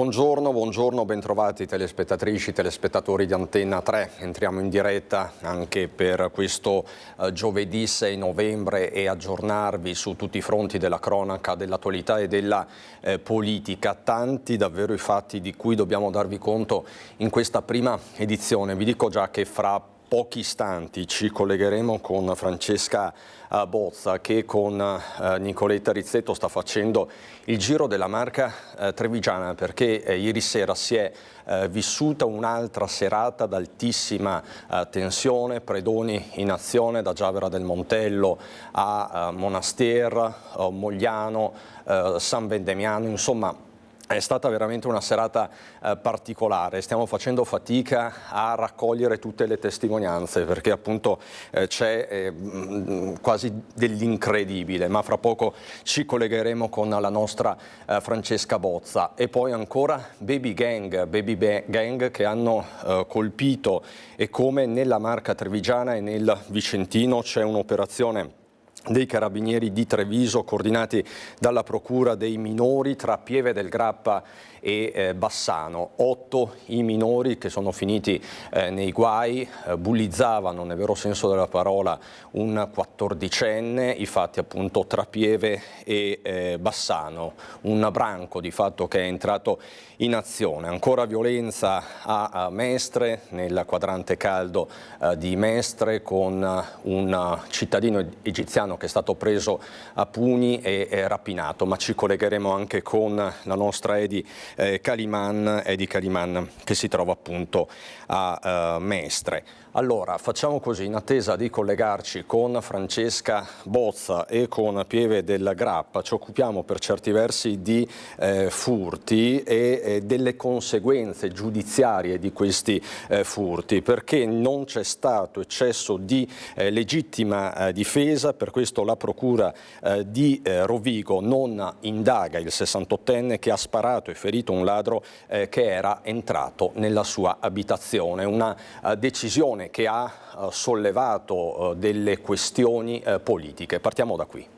Buongiorno, bentrovati telespettatrici, telespettatori di Antenna 3. Entriamo in diretta anche per questo giovedì 6 novembre e aggiornarvi su tutti i fronti della cronaca, dell'attualità e della politica. Tanti davvero i fatti di cui dobbiamo darvi conto in questa prima edizione. Vi dico già che fra pochi istanti ci collegheremo con Francesca Bozza, che con Nicoletta Rizzetto sta facendo il giro della Marca trevigiana, perché ieri sera si è vissuta un'altra serata ad altissima tensione. Predoni in azione da Giavera del Montello a Monaster, Mogliano, San Vendemiano, insomma. È stata veramente una serata particolare. Stiamo facendo fatica a raccogliere tutte le testimonianze, perché appunto c'è quasi dell'incredibile, ma fra poco ci collegheremo con la nostra Francesca Bozza. E poi ancora baby gang che hanno colpito, e come nella Marca trevigiana e nel Vicentino c'è un'operazione dei Carabinieri di Treviso coordinati dalla Procura dei minori tra Pieve del Grappa e Bassano. 8 i minori che sono finiti nei guai, bullizzavano nel vero senso della parola un 14enne, i fatti appunto tra Pieve e Bassano, un branco di fatto che è entrato in azione. Ancora violenza a Mestre, nel quadrante caldo di Mestre, con un cittadino egiziano che è stato preso a pugni e rapinato, ma ci collegheremo anche con la nostra Edi Caliman, che si trova appunto a Mestre. Allora, facciamo così, in attesa di collegarci con Francesca Bozza e con Pieve del Grappa, ci occupiamo per certi versi di furti e delle conseguenze giudiziarie di questi furti, perché non c'è stato eccesso di legittima difesa. Per questo la Procura di Rovigo non indaga il 68enne che ha sparato e ferito un ladro che era entrato nella sua abitazione. Una decisione che ha sollevato delle questioni politiche. Partiamo da qui.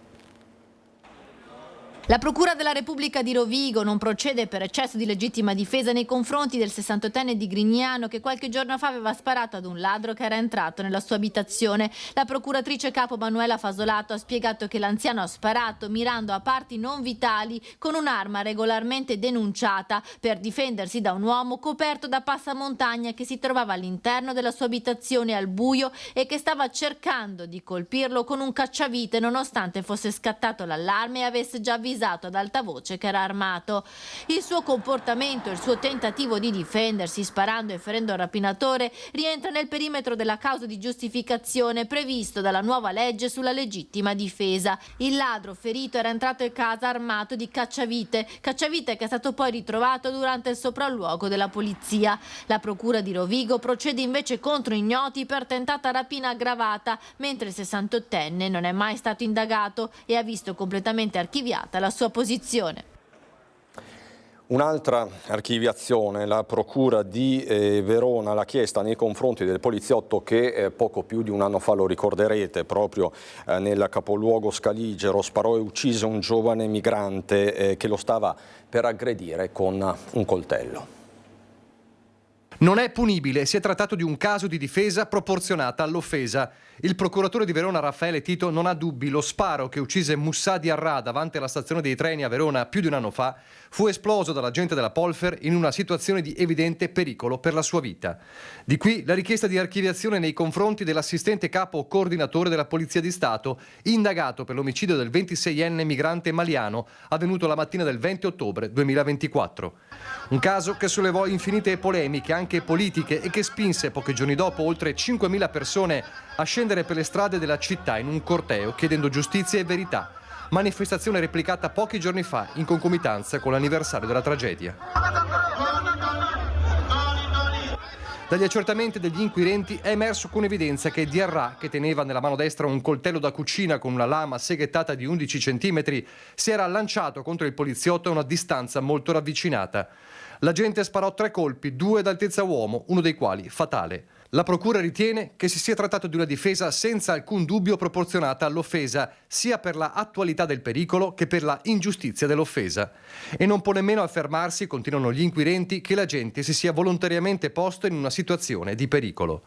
La Procura della Repubblica di Rovigo non procede per eccesso di legittima difesa nei confronti del 68enne di Grignano, che qualche giorno fa aveva sparato ad un ladro che era entrato nella sua abitazione. La procuratrice capo Manuela Fasolato ha spiegato che l'anziano ha sparato mirando a parti non vitali con un'arma regolarmente denunciata per difendersi da un uomo coperto da passamontagna che si trovava all'interno della sua abitazione al buio e che stava cercando di colpirlo con un cacciavite, nonostante fosse scattato l'allarme e avesse già avvisato ad alta voce che era armato. Il suo comportamento e il suo tentativo di difendersi sparando e ferendo il rapinatore rientra nel perimetro della causa di giustificazione previsto dalla nuova legge sulla legittima difesa. Il ladro ferito era entrato in casa armato di cacciavite che è stato poi ritrovato durante il sopralluogo della polizia. La Procura di Rovigo procede invece contro ignoti per tentata rapina aggravata, mentre il 68enne non è mai stato indagato e ha visto completamente archiviata la sua posizione. Un'altra archiviazione, la Procura di Verona l'ha chiesta nei confronti del poliziotto che poco più di un anno fa, lo ricorderete, proprio nel capoluogo scaligero sparò e uccise un giovane migrante che lo stava per aggredire con un coltello. Non è punibile, si è trattato di un caso di difesa proporzionata all'offesa. Il procuratore di Verona Raffaele Tito non ha dubbi, lo sparo che uccise Moussa Diarra davanti alla stazione dei treni a Verona più di un anno fa fu esploso dall'agente della Polfer in una situazione di evidente pericolo per la sua vita. Di qui la richiesta di archiviazione nei confronti dell'assistente capo coordinatore della Polizia di Stato, indagato per l'omicidio del 26enne migrante maliano avvenuto la mattina del 20 ottobre 2024. Un caso che sollevò infinite polemiche, anche politiche, e che spinse pochi giorni dopo oltre 5.000 persone a scendere per le strade della città in un corteo chiedendo giustizia e verità. Manifestazione replicata pochi giorni fa in concomitanza con l'anniversario della tragedia. Dagli accertamenti degli inquirenti è emerso con evidenza che Diarra, che teneva nella mano destra un coltello da cucina con una lama seghettata di 11 cm, si era lanciato contro il poliziotto a una distanza molto ravvicinata. L'agente sparò 3 colpi, 2 ad altezza uomo, uno dei quali fatale. La procura ritiene che si sia trattato di una difesa senza alcun dubbio proporzionata all'offesa, sia per la attualità del pericolo che per la ingiustizia dell'offesa. E non può nemmeno affermarsi, continuano gli inquirenti, che l'agente si sia volontariamente posto in una situazione di pericolo.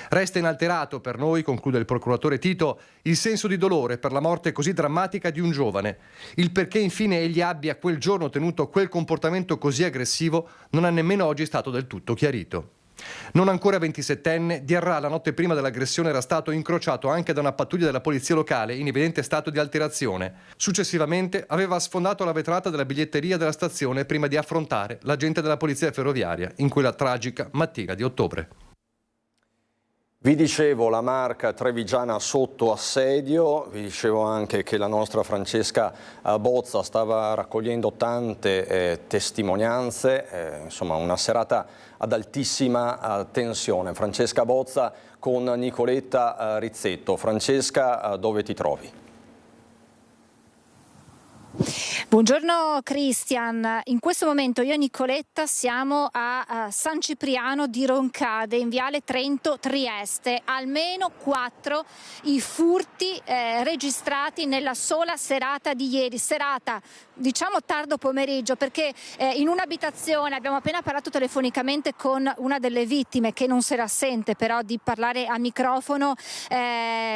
Resta inalterato per noi, conclude il procuratore Tito, il senso di dolore per la morte così drammatica di un giovane. Il perché infine egli abbia quel giorno tenuto quel comportamento così aggressivo non è nemmeno oggi stato del tutto chiarito. Non ancora 27enne, Diarra la notte prima dell'aggressione era stato incrociato anche da una pattuglia della polizia locale in evidente stato di alterazione. Successivamente aveva sfondato la vetrata della biglietteria della stazione prima di affrontare l'agente della polizia ferroviaria in quella tragica mattina di ottobre. Vi dicevo la Marca trevigiana sotto assedio, vi dicevo anche che la nostra Francesca Bozza stava raccogliendo tante testimonianze, insomma una serata ad altissima tensione. Francesca Bozza con Nicoletta Rizzetto. Francesca, dove ti trovi? Buongiorno Cristian, in questo momento io e Nicoletta siamo a San Cipriano di Roncade in viale Trento Trieste, almeno 4 i furti registrati nella sola serata di ieri, serata diciamo tardo pomeriggio, perché in un'abitazione, abbiamo appena parlato telefonicamente con una delle vittime che non si rassente però di parlare a microfono,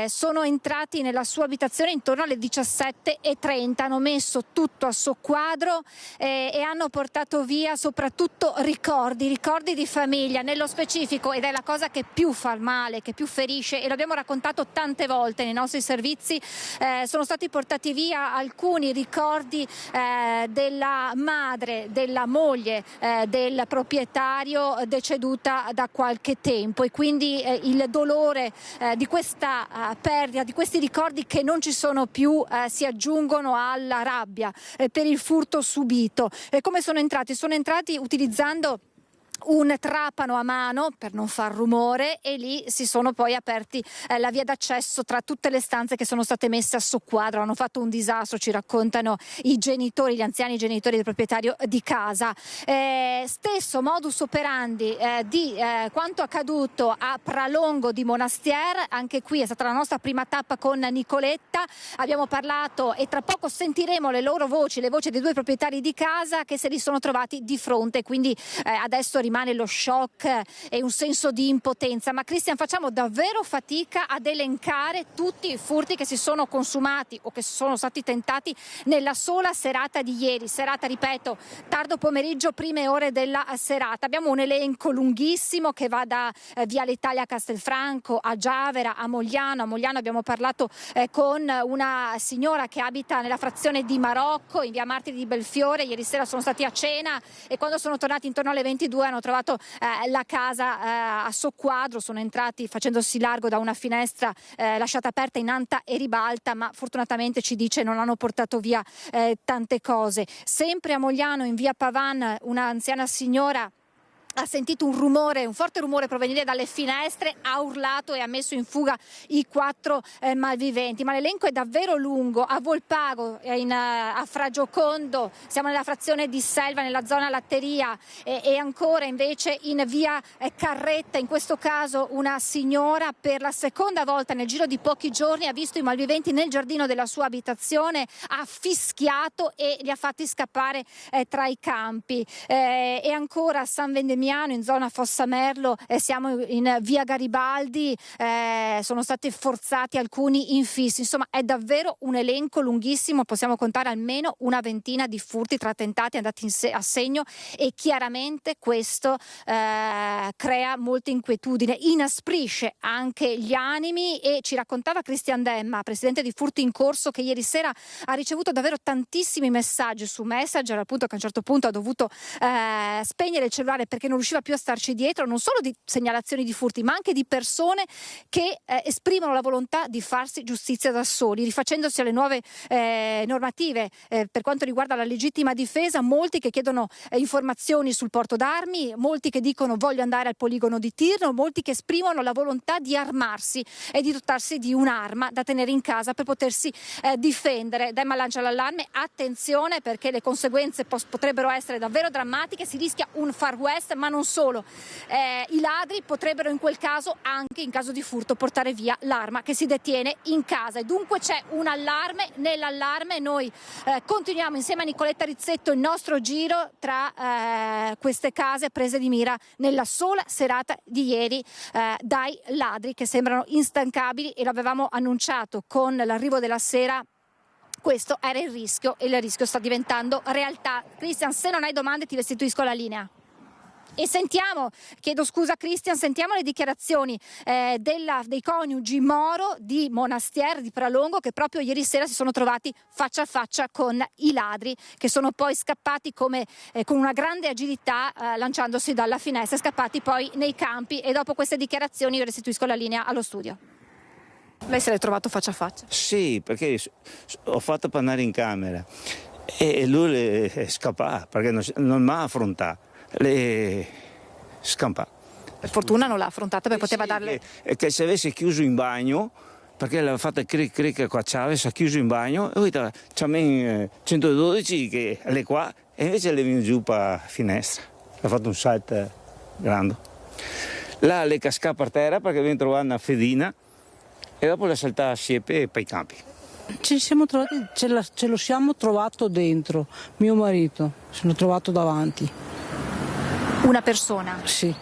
sono entrati nella sua abitazione intorno alle 17:30, hanno messo tutto a soqquadro e hanno portato via soprattutto ricordi di famiglia, nello specifico, ed è la cosa che più fa male, che più ferisce, e lo abbiamo raccontato tante volte nei nostri servizi, sono stati portati via alcuni ricordi della madre, della moglie del proprietario deceduta da qualche tempo, e quindi il dolore di questa perdita, di questi ricordi che non ci sono più, si aggiungono alla rabbia per il furto subito. E come sono entrati? Sono entrati utilizzando un trapano a mano per non far rumore, e lì si sono poi aperti la via d'accesso tra tutte le stanze che sono state messe a soqquadro. Hanno fatto un disastro, ci raccontano i genitori, gli anziani genitori del proprietario di casa. Stesso modus operandi di quanto accaduto a Pralongo di Monastier. Anche qui è stata la nostra prima tappa con Nicoletta, abbiamo parlato e tra poco sentiremo le loro voci, le voci dei 2 proprietari di casa che se li sono trovati di fronte, quindi adesso rimane lo shock e un senso di impotenza. Ma Cristian, facciamo davvero fatica ad elencare tutti i furti che si sono consumati o che sono stati tentati nella sola serata di ieri, serata, ripeto, tardo pomeriggio, prime ore della serata. Abbiamo un elenco lunghissimo che va da Viale Italia a Castelfranco a Giavera, a Mogliano. A Mogliano abbiamo parlato con una signora che abita nella frazione di Marocco, in via Martiri di Belfiore. Ieri sera sono stati a cena e quando sono tornati intorno alle 22 hanno trovato la casa a soqquadro, sono entrati facendosi largo da una finestra lasciata aperta in anta e ribalta, ma fortunatamente, ci dice, non hanno portato via tante cose. Sempre a Mogliano, in via Pavan, un'anziana signora ha sentito un rumore, un forte rumore provenire dalle finestre, ha urlato e ha messo in fuga i 4 malviventi. Ma l'elenco è davvero lungo. A Volpago, a Fragiocondo, siamo nella frazione di Selva, nella zona latteria, e ancora invece in via Carretta. In questo caso una signora per la seconda volta nel giro di pochi giorni ha visto i malviventi nel giardino della sua abitazione, ha fischiato e li ha fatti scappare tra i campi. E ancora a San Vendemiano, in zona Fossa Merlo, siamo in via Garibaldi, sono stati forzati alcuni infissi. Insomma, è davvero un elenco lunghissimo, possiamo contare almeno una ventina di furti tra tentati andati a segno, e chiaramente questo crea molta inquietudine, inasprisce anche gli animi. E ci raccontava Cristian Demma, presidente di Furti in Corso, che ieri sera ha ricevuto davvero tantissimi messaggi su Messenger, al punto che a un certo punto ha dovuto spegnere il cellulare perché non riusciva più a starci dietro, non solo di segnalazioni di furti, ma anche di persone che esprimono la volontà di farsi giustizia da soli, rifacendosi alle nuove normative per quanto riguarda la legittima difesa. Molti che chiedono informazioni sul porto d'armi, molti che dicono voglio andare al poligono di Tirno, molti che esprimono la volontà di armarsi e di dotarsi di un'arma da tenere in casa per potersi difendere. Demma lancia l'allarme: attenzione, perché le conseguenze potrebbero essere davvero drammatiche, si rischia un Far West, ma non solo. I ladri potrebbero in quel caso, anche in caso di furto, portare via l'arma che si detiene in casa, e dunque c'è un allarme. Nell'allarme noi continuiamo insieme a Nicoletta Rizzetto il nostro giro tra queste case prese di mira nella sola serata di ieri dai ladri, che sembrano instancabili, e l'avevamo annunciato con l'arrivo della sera. Questo era il rischio e il rischio sta diventando realtà. Cristian, se non hai domande ti restituisco la linea. E chiedo scusa Cristian, sentiamo le dichiarazioni dei coniugi Moro di Monastier, di Pralongo, che proprio ieri sera si sono trovati faccia a faccia con i ladri, che sono poi scappati con una grande agilità, lanciandosi dalla finestra, scappati poi nei campi. E dopo queste dichiarazioni io restituisco la linea allo studio. Lei se l'è trovato faccia a faccia? Sì, perché ho fatto per andare in camera e lui scappa perché non mi ha affrontato. Le scampa. Per fortuna non l'ha affrontata, perché poteva darle. Che se avesse chiuso in bagno, perché l'aveva fatta cric qua Chavez, ha chiuso in bagno e poi c'è 112 che è qua e invece le viene giù per finestra. Ha fatto un salto grande. Là le cascava per terra perché viene trovata una fedina e dopo l'ha saltata a siepe per i campi. Ce lo siamo trovato dentro, mio marito, se l'ho trovato davanti. Una persona? Sì,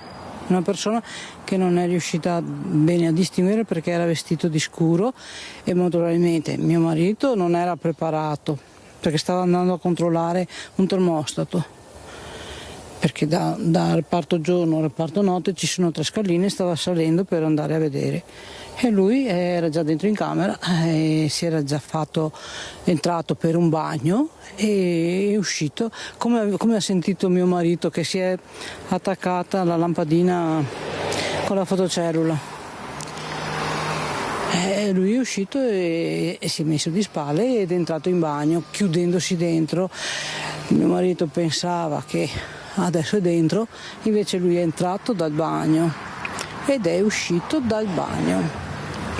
una persona che non è riuscita bene a distinguere perché era vestito di scuro e molto probabilmente mio marito non era preparato perché stava andando a controllare un termostato, perché da reparto giorno a reparto notte ci sono 3 scalini, stava salendo per andare a vedere. E lui era già dentro in camera e si era già entrato per un bagno e è uscito, come ha sentito mio marito, che si è attaccata alla lampadina con la fotocellula. E lui è uscito e si è messo di spalle ed è entrato in bagno, chiudendosi dentro. Mio marito pensava che adesso è dentro, invece lui è entrato dal bagno ed è uscito dal bagno.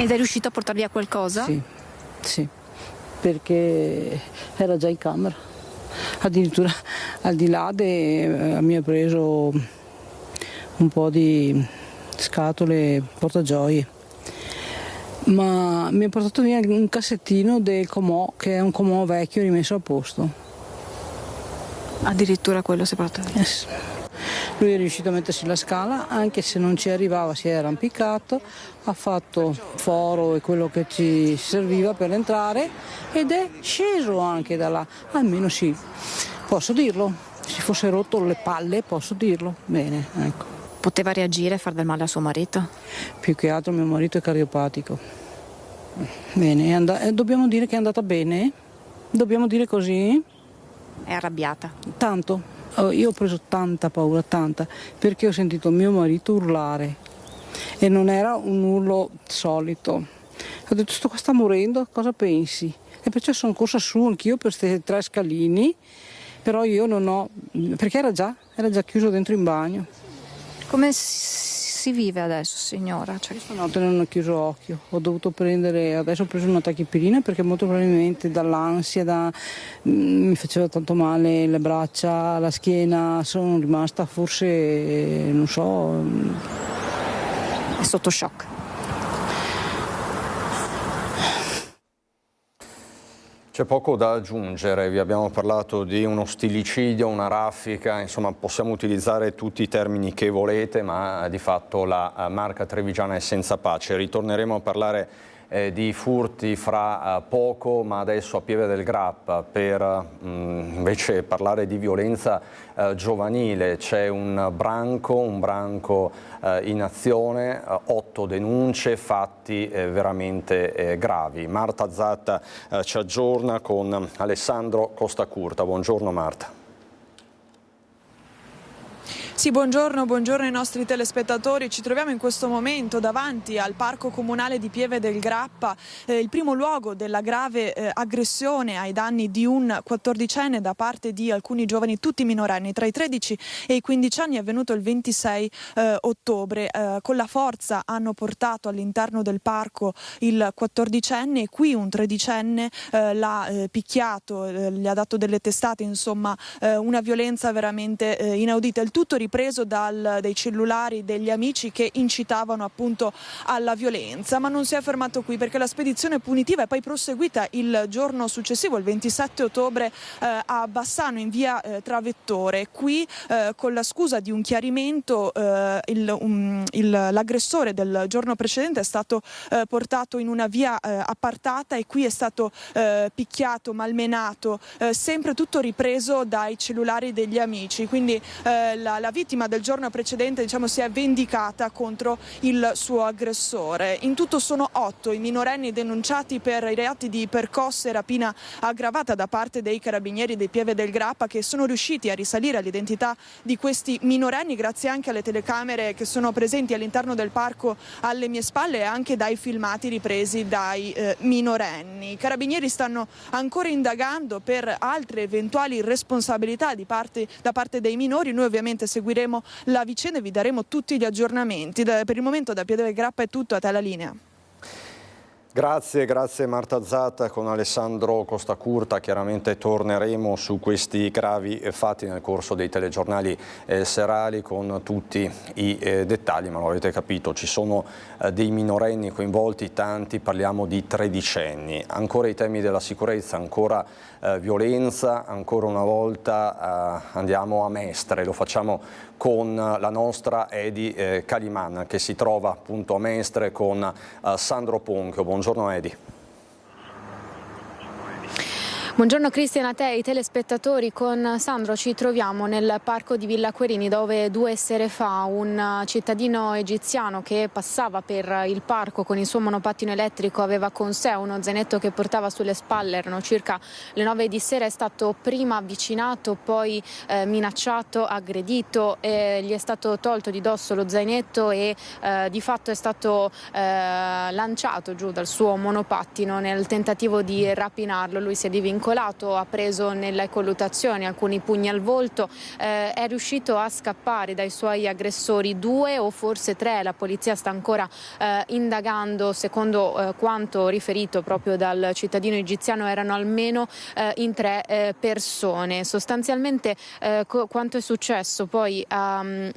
Ed è riuscito a portar via qualcosa? Sì, perché era già in camera. Addirittura al di là mi ha preso un po' di scatole portagioie, ma mi ha portato via un cassettino del comò, che è un comò vecchio rimesso a posto. Addirittura quello si è portato via? Yes. Lui è riuscito a mettersi la scala, anche se non ci arrivava, si è arrampicato, ha fatto foro e quello che ci serviva per entrare ed è sceso anche da là, almeno sì, posso dirlo, se fosse rotto le palle posso dirlo, bene, ecco. Poteva reagire e far del male a suo marito? Più che altro mio marito è cardiopatico. Bene, dobbiamo dire che è andata bene? Dobbiamo dire così? È arrabbiata? Tanto. Io ho preso tanta paura, perché ho sentito mio marito urlare e non era un urlo solito. Ho detto, sto qua sta morendo, cosa pensi? E perciò sono corsa su anch'io per questi 3 scalini, però io non ho, perché era già chiuso dentro in bagno. Come si vive adesso, signora? Stanotte non ho chiuso occhio, adesso ho preso una tachipirina perché molto probabilmente dall'ansia, mi faceva tanto male le braccia, la schiena, sono rimasta forse, non so... È sotto shock. C'è poco da aggiungere, vi abbiamo parlato di uno stilicidio, una raffica, insomma possiamo utilizzare tutti i termini che volete, ma di fatto la Marca Trevigiana è senza pace. Ritorneremo a parlare di furti fra poco, ma adesso a Pieve del Grappa per invece parlare di violenza giovanile. C'è un branco in azione, 8 denunce, fatti veramente gravi. Marta Zatta ci aggiorna con Alessandro Costacurta. Buongiorno Marta. Sì, buongiorno ai nostri telespettatori. Ci troviamo in questo momento davanti al Parco Comunale di Pieve del Grappa, il primo luogo della grave aggressione ai danni di un 14enne da parte di alcuni giovani, tutti minorenni, tra i 13 e i 15 anni, è avvenuto il 26 ottobre. Con la forza hanno portato all'interno del parco il 14enne e qui un 13enne l'ha picchiato, gli ha dato delle testate, insomma una violenza veramente inaudita. Il tutto ripreso dai cellulari degli amici che incitavano appunto alla violenza, ma non si è fermato qui, perché la spedizione punitiva è poi proseguita il giorno successivo, il 27 ottobre, a Bassano in via Travettore. Qui con la scusa di un chiarimento l'aggressore del giorno precedente è stato portato in una via appartata e qui è stato picchiato, malmenato, sempre tutto ripreso dai cellulari degli amici. Quindi la vittima del giorno precedente, diciamo, si è vendicata contro il suo aggressore. In tutto sono 8 i minorenni denunciati per i reati di percosse e rapina aggravata da parte dei carabinieri dei Pieve del Grappa, che sono riusciti a risalire all'identità di questi minorenni grazie anche alle telecamere che sono presenti all'interno del parco alle mie spalle e anche dai filmati ripresi dai minorenni. I carabinieri stanno ancora indagando per altre eventuali responsabilità da parte dei minori. Noi ovviamente seguiremo la vicenda e vi daremo tutti gli aggiornamenti. Per il momento da Pieve del Grappa è tutto, a te la linea. Grazie Marta Zatta. Con Alessandro Costacurta chiaramente torneremo su questi gravi fatti nel corso dei telegiornali serali con tutti i dettagli, ma lo avete capito, ci sono dei minorenni coinvolti, tanti, parliamo di tredicenni. Ancora i temi della sicurezza, ancora violenza, ancora una volta andiamo a Mestre, lo facciamo con la nostra Edi Caliman che si trova appunto a Mestre con Sandro Ponchio. Buongiorno Edi. Buongiorno Cristian, a te e ai telespettatori. Con Sandro ci troviamo nel parco di Villa Querini, dove 2 sere fa un cittadino egiziano che passava per il parco con il suo monopattino elettrico aveva con sé uno zainetto che portava sulle spalle. Erano circa le 9 di sera, è stato prima avvicinato, poi minacciato, aggredito, gli è stato tolto di dosso lo zainetto e di fatto è stato lanciato giù dal suo monopattino nel tentativo di rapinarlo. Lui si è divincolato, ha preso nelle colluttazioni alcuni pugni al volto, è riuscito a scappare dai suoi aggressori, 2 o forse 3, la polizia sta ancora indagando. Secondo quanto riferito proprio dal cittadino egiziano erano almeno in 3 persone. Sostanzialmente quanto è successo poi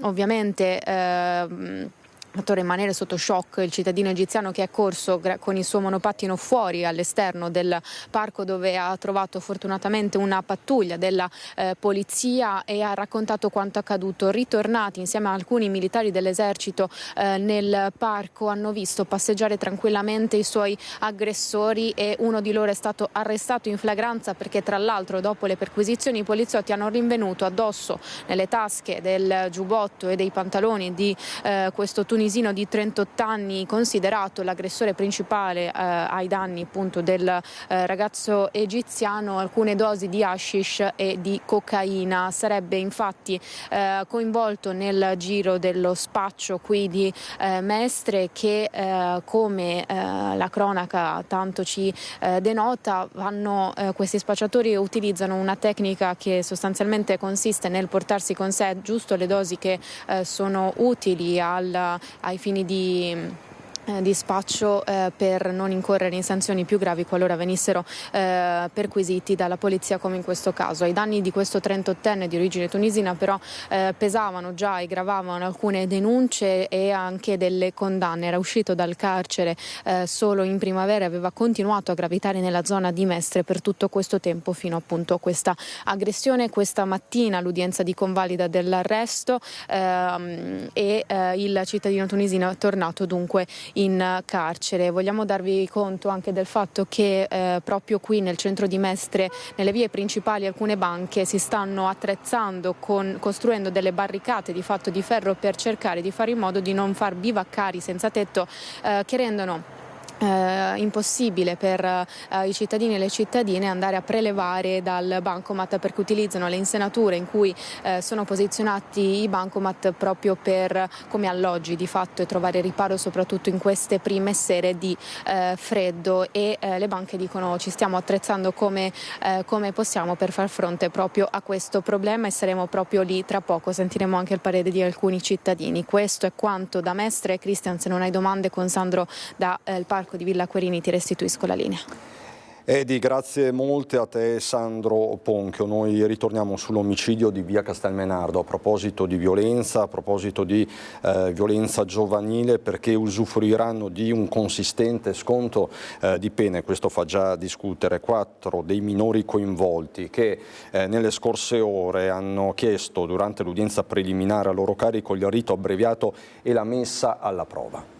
ovviamente fatto rimanere sotto shock il cittadino egiziano, che è corso con il suo monopattino fuori all'esterno del parco, dove ha trovato fortunatamente una pattuglia della polizia e ha raccontato quanto accaduto. Ritornati insieme a alcuni militari dell'esercito nel parco, hanno visto passeggiare tranquillamente i suoi aggressori e uno di loro è stato arrestato in flagranza perché tra l'altro dopo le perquisizioni i poliziotti hanno rinvenuto addosso, nelle tasche del giubbotto e dei pantaloni di questo tunisino di 38 anni, considerato l'aggressore principale ai danni appunto del ragazzo egiziano, alcune dosi di hashish e di cocaina. Sarebbe infatti coinvolto nel giro dello spaccio qui di Mestre che come la cronaca tanto ci denota, questi spacciatori utilizzano una tecnica che sostanzialmente consiste nel portarsi con sé giusto le dosi che sono utili ai fini di spaccio per non incorrere in sanzioni più gravi qualora venissero perquisiti dalla polizia, come in questo caso. Ai danni di questo 38enne di origine tunisina però pesavano già e gravavano alcune denunce e anche delle condanne. Era uscito dal carcere solo in primavera e aveva continuato a gravitare nella zona di Mestre per tutto questo tempo fino appunto a questa aggressione. Questa mattina l'udienza di convalida dell'arresto e il cittadino tunisino è tornato dunque in carcere. Vogliamo darvi conto anche del fatto che proprio qui nel centro di Mestre, nelle vie principali, alcune banche si stanno attrezzando costruendo delle barricate di fatto di ferro per cercare di fare in modo di non far bivaccari senza tetto che rendono impossibile per i cittadini e le cittadine andare a prelevare dal bancomat, perché utilizzano le insenature in cui sono posizionati i bancomat proprio per come alloggi di fatto, e trovare riparo soprattutto in queste prime sere di freddo, e le banche dicono ci stiamo attrezzando come possiamo per far fronte proprio a questo problema, e saremo proprio lì tra poco. Sentiremo anche il parere di alcuni cittadini. Questo è quanto da Mestre. Cristian, se non hai domande, con Sandro da il parco di Villa Querini ti restituisco la linea. Edi, grazie molte a te Sandro Ponchio. Noi ritorniamo sull'omicidio di via Castelmenardo a proposito di violenza, violenza giovanile, perché usufruiranno di un consistente sconto di pene. Questo fa già discutere 4 dei minori coinvolti che nelle scorse ore hanno chiesto durante l'udienza preliminare a loro carico il rito abbreviato e la messa alla prova.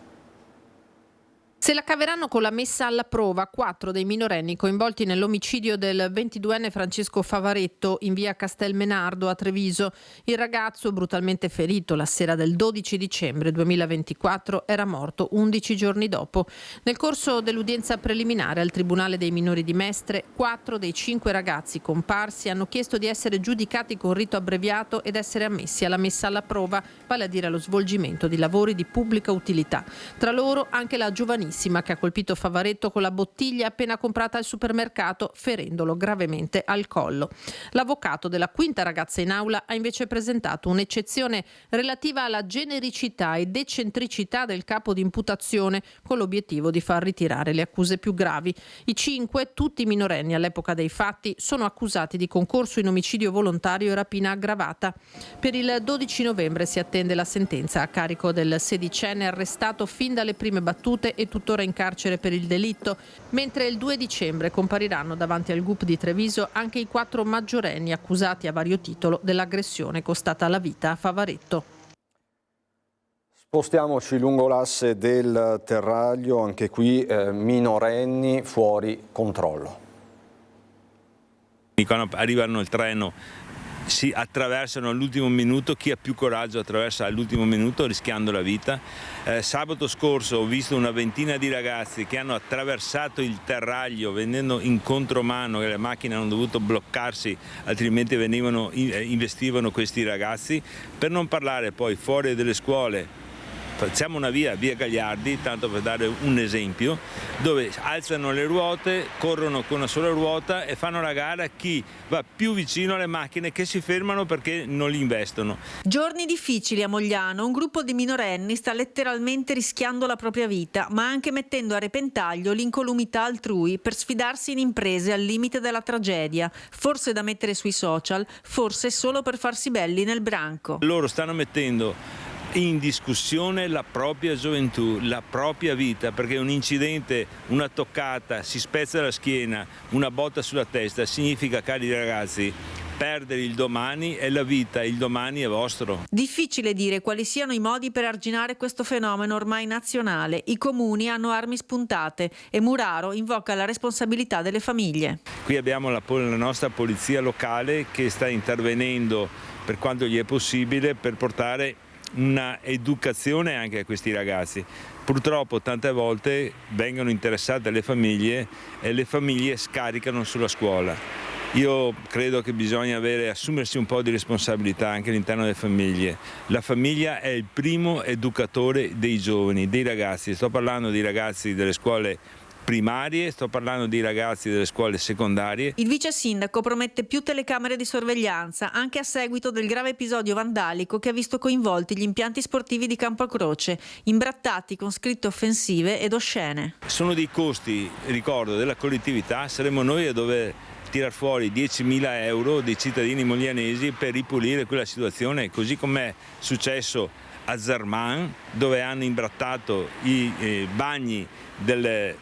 Se la caveranno con la messa alla prova 4 dei minorenni coinvolti nell'omicidio del 22enne Francesco Favaretto in via Castelmenardo a Treviso. Il ragazzo, brutalmente ferito la sera del 12 dicembre 2024, era morto 11 giorni dopo. Nel corso dell'udienza preliminare al Tribunale dei minori di Mestre, 4 dei 5 ragazzi comparsi hanno chiesto di essere giudicati con rito abbreviato ed essere ammessi alla messa alla prova, vale a dire allo svolgimento di lavori di pubblica utilità. Tra loro anche la giovanissima che ha colpito Favaretto con la bottiglia appena comprata al supermercato, ferendolo gravemente al collo. L'avvocato della quinta ragazza in aula ha invece presentato un'eccezione relativa alla genericità e decentricità del capo di imputazione, con l'obiettivo di far ritirare le accuse più gravi. I 5, tutti minorenni all'epoca dei fatti, sono accusati di concorso in omicidio volontario e rapina aggravata. Per il 12 novembre si attende la sentenza a carico del sedicenne arrestato fin dalle prime battute e tuttora in carcere per il delitto, mentre il 2 dicembre compariranno davanti al GUP di Treviso anche i 4 maggiorenni accusati a vario titolo dell'aggressione costata la vita a Favaretto. Spostiamoci lungo l'asse del Terraglio, anche qui minorenni fuori controllo. Quando arrivano il treno si attraversano all'ultimo minuto, chi ha più coraggio attraversa all'ultimo minuto rischiando la vita. Sabato scorso ho visto una ventina di ragazzi che hanno attraversato il Terraglio venendo in contromano, e le macchine hanno dovuto bloccarsi, altrimenti investivano questi ragazzi. Per non parlare poi fuori dalle scuole. Facciamo una via Gagliardi, tanto per dare un esempio, dove alzano le ruote, corrono con una sola ruota e fanno la gara chi va più vicino alle macchine che si fermano perché non li investono. Giorni difficili a Mogliano, un gruppo di minorenni sta letteralmente rischiando la propria vita, ma anche mettendo a repentaglio l'incolumità altrui per sfidarsi in imprese al limite della tragedia, forse da mettere sui social, forse solo per farsi belli nel branco. Loro stanno mettendo in discussione la propria gioventù, la propria vita, perché un incidente, una toccata, si spezza la schiena, una botta sulla testa, significa, cari ragazzi, perdere il domani, e la vita, il domani è vostro. Difficile dire quali siano i modi per arginare questo fenomeno ormai nazionale. I comuni hanno armi spuntate e Muraro invoca la responsabilità delle famiglie. Qui abbiamo la nostra polizia locale che sta intervenendo per quanto gli è possibile per portare una educazione anche a questi ragazzi. Purtroppo tante volte vengono interessate le famiglie e le famiglie scaricano sulla scuola. Io credo che bisogna assumersi un po' di responsabilità anche all'interno delle famiglie. La famiglia è il primo educatore dei giovani, dei ragazzi. Sto parlando di ragazzi delle scuole primarie, sto parlando di ragazzi delle scuole secondarie. Il vice sindaco promette più telecamere di sorveglianza anche a seguito del grave episodio vandalico che ha visto coinvolti gli impianti sportivi di Campocroce, imbrattati con scritte offensive ed oscene. Sono dei costi, ricordo, della collettività. Saremo noi a dover tirar fuori 10.000 euro dei cittadini moglianesi per ripulire quella situazione, così com'è successo a Zerman, dove hanno imbrattato i bagni del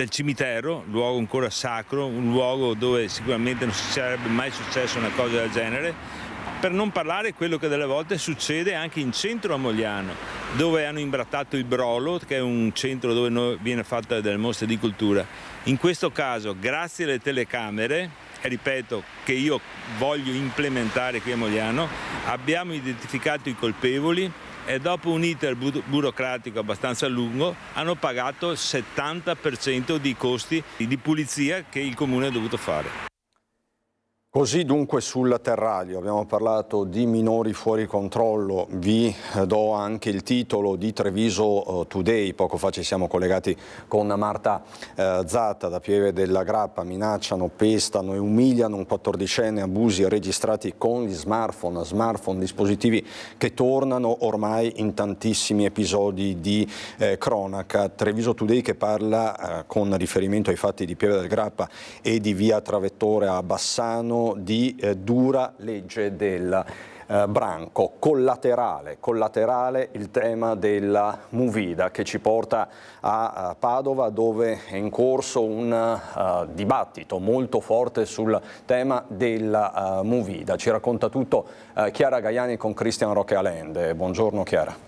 cimitero, luogo ancora sacro, un luogo dove sicuramente non sarebbe mai successa una cosa del genere, per non parlare quello che delle volte succede anche in centro a Mogliano, dove hanno imbrattato il Brolo, che è un centro dove viene fatta delle mostre di cultura. In questo caso, grazie alle telecamere, e ripeto che io voglio implementare qui a Mogliano, abbiamo identificato i colpevoli e dopo un iter burocratico abbastanza lungo hanno pagato il 70% di costi di pulizia che il comune ha dovuto fare. Così dunque sul terrario abbiamo parlato di minori fuori controllo, vi do anche il titolo di Treviso Today, poco fa ci siamo collegati con Marta Zatta da Pieve della Grappa, minacciano, pestano e umiliano un 14enne, abusi registrati con gli smartphone, dispositivi che tornano ormai in tantissimi episodi di cronaca. Treviso Today che parla con riferimento ai fatti di Pieve del Grappa e di via Travettore a Bassano di dura legge del branco. Collaterale il tema della Movida che ci porta a Padova, dove è in corso un dibattito molto forte sul tema della Movida. Ci racconta tutto Chiara Gaiani con Cristian Roque Alende. Buongiorno Chiara.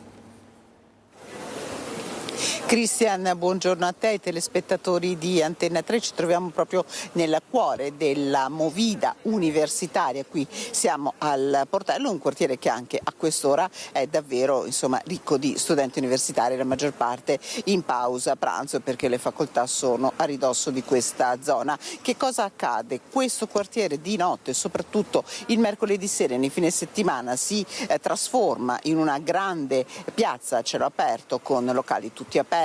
Cristian, buongiorno a te, ai telespettatori di Antenna 3. Ci troviamo proprio nel cuore della Movida universitaria. Qui siamo al Portello, un quartiere che anche a quest'ora è davvero ricco di studenti universitari, la maggior parte in pausa pranzo perché le facoltà sono a ridosso di questa zona. Che cosa accade? Questo quartiere di notte, soprattutto il mercoledì sera e nei fine settimana, si trasforma in una grande piazza a cielo aperto con locali tutti aperti,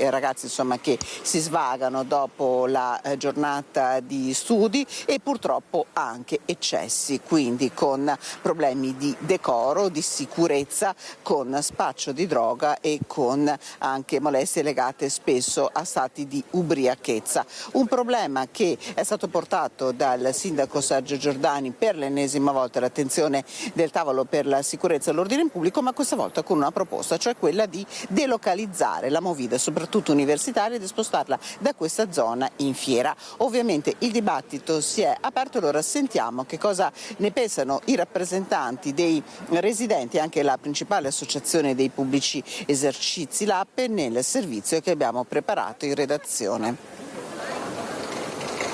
ragazzi che si svagano dopo la giornata di studi e purtroppo anche eccessi, quindi con problemi di decoro, di sicurezza, con spaccio di droga e con anche molestie legate spesso a stati di ubriachezza. Un problema che è stato portato dal sindaco Sergio Giordani per l'ennesima volta all'attenzione del tavolo per la sicurezza e l'ordine pubblico, ma questa volta con una proposta, cioè quella di delocalizzare la Movida, soprattutto universitaria, ed spostarla da questa zona in fiera. Ovviamente il dibattito si è aperto, allora sentiamo che cosa ne pensano i rappresentanti dei residenti e anche la principale associazione dei pubblici esercizi, l'APE, nel servizio che abbiamo preparato in redazione.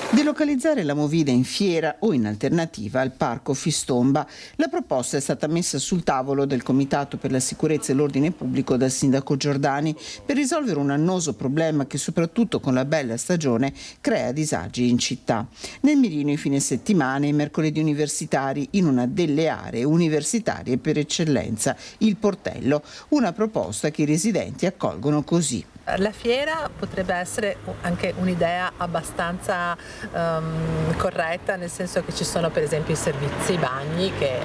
Delocalizzare la Movida in fiera o in alternativa al parco Fistomba. La proposta è stata messa sul tavolo del Comitato per la sicurezza e l'ordine pubblico dal sindaco Giordani per risolvere un annoso problema che soprattutto con la bella stagione crea disagi in città. Nel mirino i fine settimana e i mercoledì universitari in una delle aree universitarie per eccellenza, il Portello, una proposta che i residenti accolgono così. La fiera potrebbe essere anche un'idea abbastanza corretta, nel senso che ci sono per esempio i servizi, i bagni che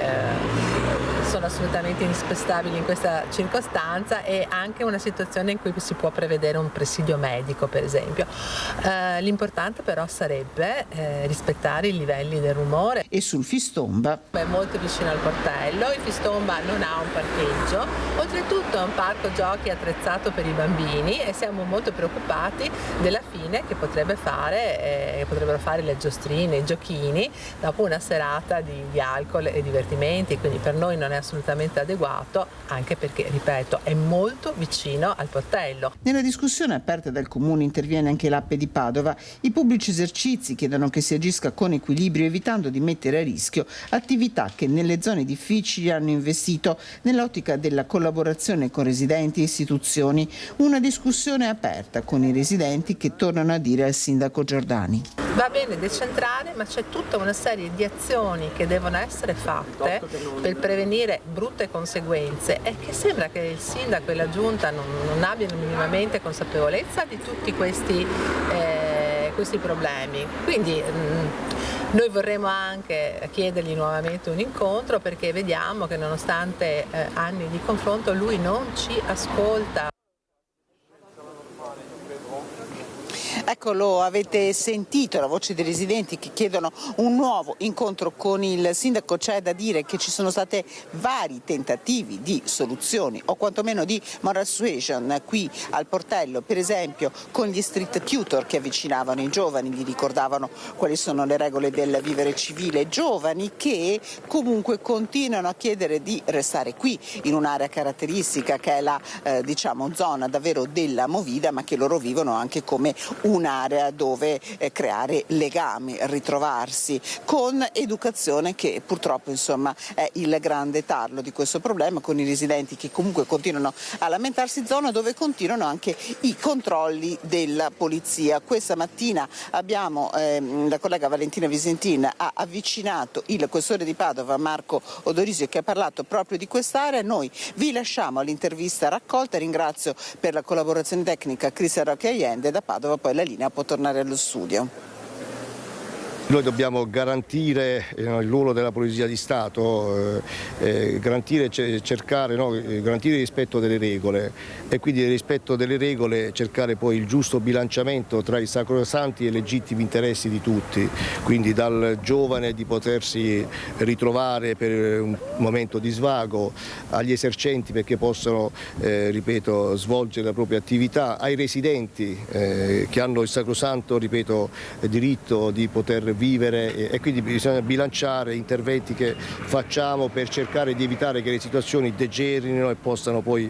sono assolutamente indispensabili in questa circostanza, e anche una situazione in cui si può prevedere un presidio medico per esempio. L'importante però sarebbe rispettare i livelli del rumore. E sul Fistomba? È molto vicino al Portello, il Fistomba non ha un parcheggio, oltretutto è un parco giochi attrezzato per i bambini e siamo molto preoccupati della fine che potrebbero fare le giostrine, i giochini dopo una serata di alcol e divertimenti, quindi per noi non è assolutamente adeguato, anche perché, ripeto, è molto vicino al Portello. Nella discussione aperta dal Comune interviene anche l'APE di Padova. I pubblici esercizi chiedono che si agisca con equilibrio, evitando di mettere a rischio attività che nelle zone difficili hanno investito nell'ottica della collaborazione con residenti e istituzioni. Una discussione aperta con i residenti che tornano a dire al sindaco Giordani. Va bene decentrare, ma c'è tutta una serie di azioni che devono essere fatte per prevenire brutte conseguenze, e che sembra che il sindaco e la giunta non abbiano minimamente consapevolezza di tutti questi problemi. Quindi noi vorremmo anche chiedergli nuovamente un incontro, perché vediamo che nonostante anni di confronto lui non ci ascolta. Ecco, lo avete sentito, la voce dei residenti che chiedono un nuovo incontro con il sindaco. C'è da dire che ci sono stati vari tentativi di soluzioni o quantomeno di moral suasion qui al Portello, per esempio con gli street tutor che avvicinavano i giovani, gli ricordavano quali sono le regole del vivere civile, giovani che comunque continuano a chiedere di restare qui in un'area caratteristica che è la zona davvero della Movida, ma che loro vivono anche come un un'area dove creare legami, ritrovarsi, con educazione che purtroppo insomma è il grande tarlo di questo problema, con i residenti che comunque continuano a lamentarsi, zona dove continuano anche i controlli della polizia. Questa mattina abbiamo, la collega Valentina Visentin ha avvicinato il questore di Padova Marco Odorisio, che ha parlato proprio di quest'area. Noi vi lasciamo all'intervista raccolta, ringrazio per la collaborazione tecnica Cristian Rocchi Allende. Da Padova poi la linea può tornare allo studio. Noi dobbiamo garantire il ruolo della Polizia di Stato, garantire il rispetto delle regole e quindi il rispetto delle regole cercare poi il giusto bilanciamento tra i sacrosanti e legittimi interessi di tutti, quindi dal giovane di potersi ritrovare per un momento di svago, agli esercenti perché possano svolgere la propria attività, ai residenti che hanno il sacrosanto diritto di poter vivere, e quindi bisogna bilanciare interventi che facciamo per cercare di evitare che le situazioni degenerino e possano poi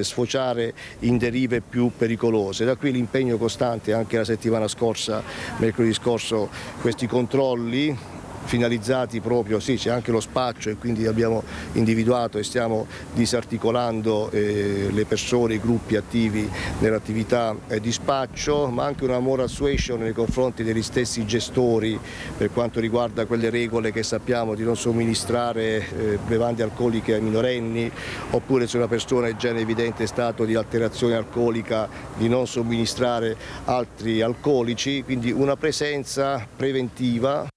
sfociare in derive più pericolose. Da qui l'impegno costante anche la settimana scorsa, mercoledì scorso, questi controlli finalizzati proprio, c'è anche lo spaccio e quindi abbiamo individuato e stiamo disarticolando le persone, i gruppi attivi nell'attività di spaccio, ma anche una moral suasion nei confronti degli stessi gestori per quanto riguarda quelle regole che sappiamo di non somministrare bevande alcoliche ai minorenni, oppure se una persona è già in evidente stato di alterazione alcolica di non somministrare altri alcolici, quindi una presenza preventiva.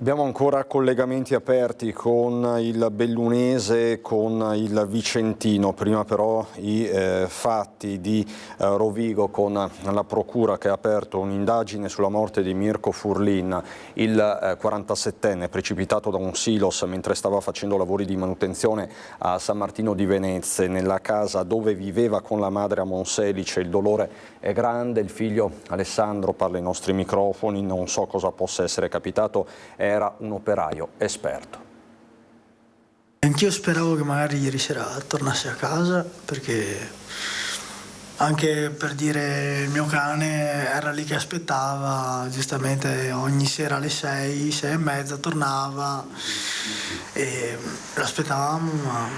Abbiamo ancora collegamenti aperti con il Bellunese, con il Vicentino. Prima però i fatti di Rovigo, con la procura che ha aperto un'indagine sulla morte di Mirko Furlin, il 47enne precipitato da un silos mentre stava facendo lavori di manutenzione a San Martino di Venezia, nella casa dove viveva con la madre a Monselice. Il dolore è grande, il figlio Alessandro parla ai nostri microfoni, non so cosa possa essere capitato, era un operaio esperto. Anch'io speravo che magari ieri sera tornasse a casa, perché anche per dire il mio cane era lì che aspettava, giustamente ogni sera alle 6, 6 e mezza tornava e l'aspettavamo, ma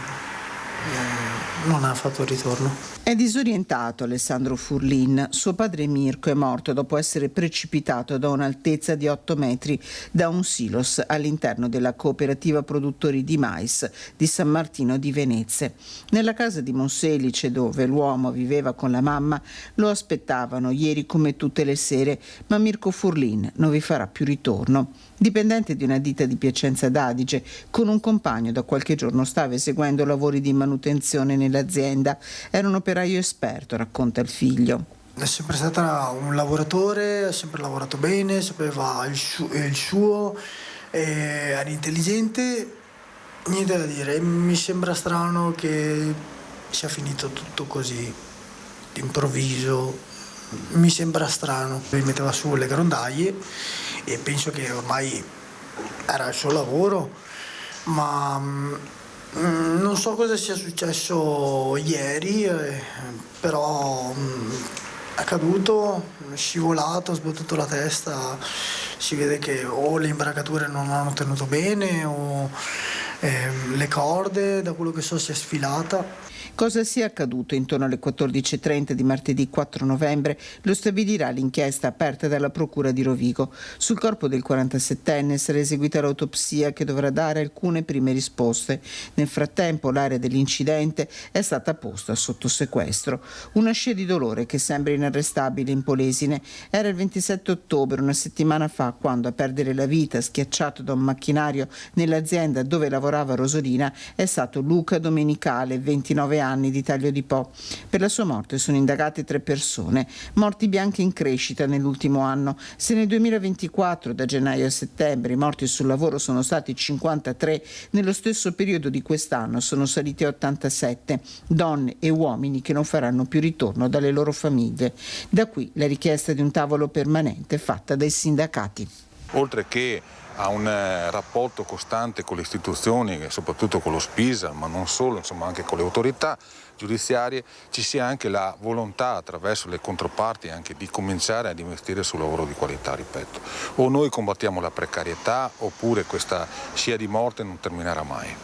non ha fatto ritorno. È disorientato Alessandro Furlin. Suo padre Mirko è morto dopo essere precipitato da un'altezza di 8 metri da un silos all'interno della cooperativa produttori di mais di San Martino di Venezia. Nella casa di Monselice, dove l'uomo viveva con la mamma, lo aspettavano ieri come tutte le sere, ma Mirko Furlin non vi farà più ritorno. Dipendente di una ditta di Piacenza d'Adige, con un compagno da qualche giorno stava eseguendo lavori di manutenzione nell'azienda. Era un operaio esperto, racconta il figlio. È sempre stato un lavoratore, ha sempre lavorato bene, sapeva il suo, era intelligente, niente da dire. Mi sembra strano che sia finito tutto così, d'improvviso, mi sembra strano. Mi metteva su le grondaie e penso che ormai era il suo lavoro, ma non so cosa sia successo ieri, però è caduto, è scivolato, ha sbattuto la testa, si vede che o le imbragature non hanno tenuto bene o le corde, da quello che so, si è sfilata. Cosa sia accaduto intorno alle 14:30 di martedì 4 novembre lo stabilirà l'inchiesta aperta dalla Procura di Rovigo. Sul corpo del 47enne sarà eseguita l'autopsia che dovrà dare alcune prime risposte. Nel frattempo l'area dell'incidente è stata posta sotto sequestro. Una scia di dolore che sembra inarrestabile in Polesine. Era il 27 ottobre, una settimana fa, quando a perdere la vita, schiacciato da un macchinario nell'azienda dove lavorava Rosolina, è stato Luca Domenicale, 29 anni, di Taglio di Po. Per la sua morte sono indagate 3 persone, morti bianche in crescita nell'ultimo anno. Se nel 2024, da gennaio a settembre, i morti sul lavoro sono stati 53, nello stesso periodo di quest'anno sono saliti a 87, donne e uomini che non faranno più ritorno dalle loro famiglie. Da qui la richiesta di un tavolo permanente fatta dai sindacati. Oltre che ha un rapporto costante con le istituzioni e soprattutto con lo Spisa, ma non solo, insomma anche con le autorità giudiziarie, ci sia anche la volontà attraverso le controparti anche di cominciare ad investire sul lavoro di qualità, ripeto. O noi combattiamo la precarietà oppure questa scia di morte non terminerà mai.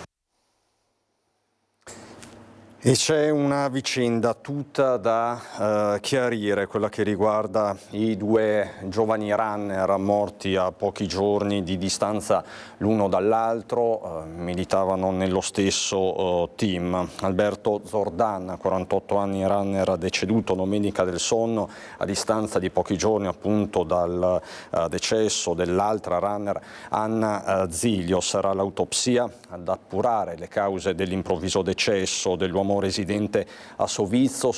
E c'è una vicenda tutta da chiarire, quella che riguarda i due giovani runner morti a pochi giorni di distanza l'uno dall'altro, militavano nello stesso team. Alberto Zordan, 48 anni, runner deceduto domenica del Sonno, a distanza di pochi giorni appunto dal decesso dell'altra runner Anna Ziglio. Sarà l'autopsia ad appurare le cause dell'improvviso decesso dell'uomo residente a Sovizzo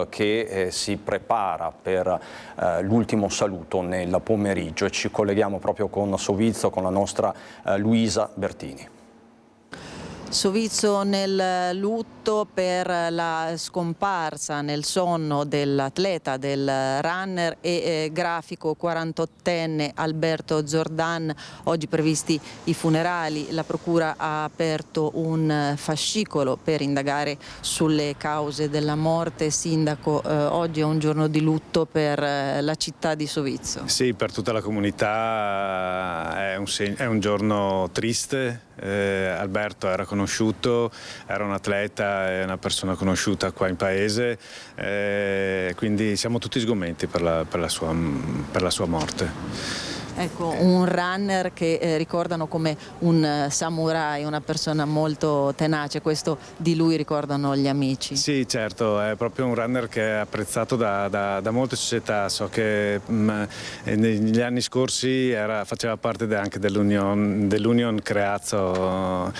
che si prepara per l'ultimo saluto nel pomeriggio, e ci colleghiamo proprio con Sovizzo con la nostra Luisa Bertini. Sovizzo nel lutto per la scomparsa nel sonno dell'atleta, del runner e grafico 48enne Alberto Zordan. Oggi previsti i funerali, la procura ha aperto un fascicolo per indagare sulle cause della morte. Sindaco, oggi è un giorno di lutto per la città di Sovizzo. Sì, per tutta la comunità è un giorno triste. Alberto era conosciuto, era un atleta, è una persona conosciuta qua in paese, quindi siamo tutti sgomenti per la sua morte. Ecco, un runner che ricordano come un samurai, una persona molto tenace, questo di lui ricordano gli amici. Sì, certo, è proprio un runner che è apprezzato da molte società. So che negli anni scorsi faceva parte anche dell'Union Creazzo,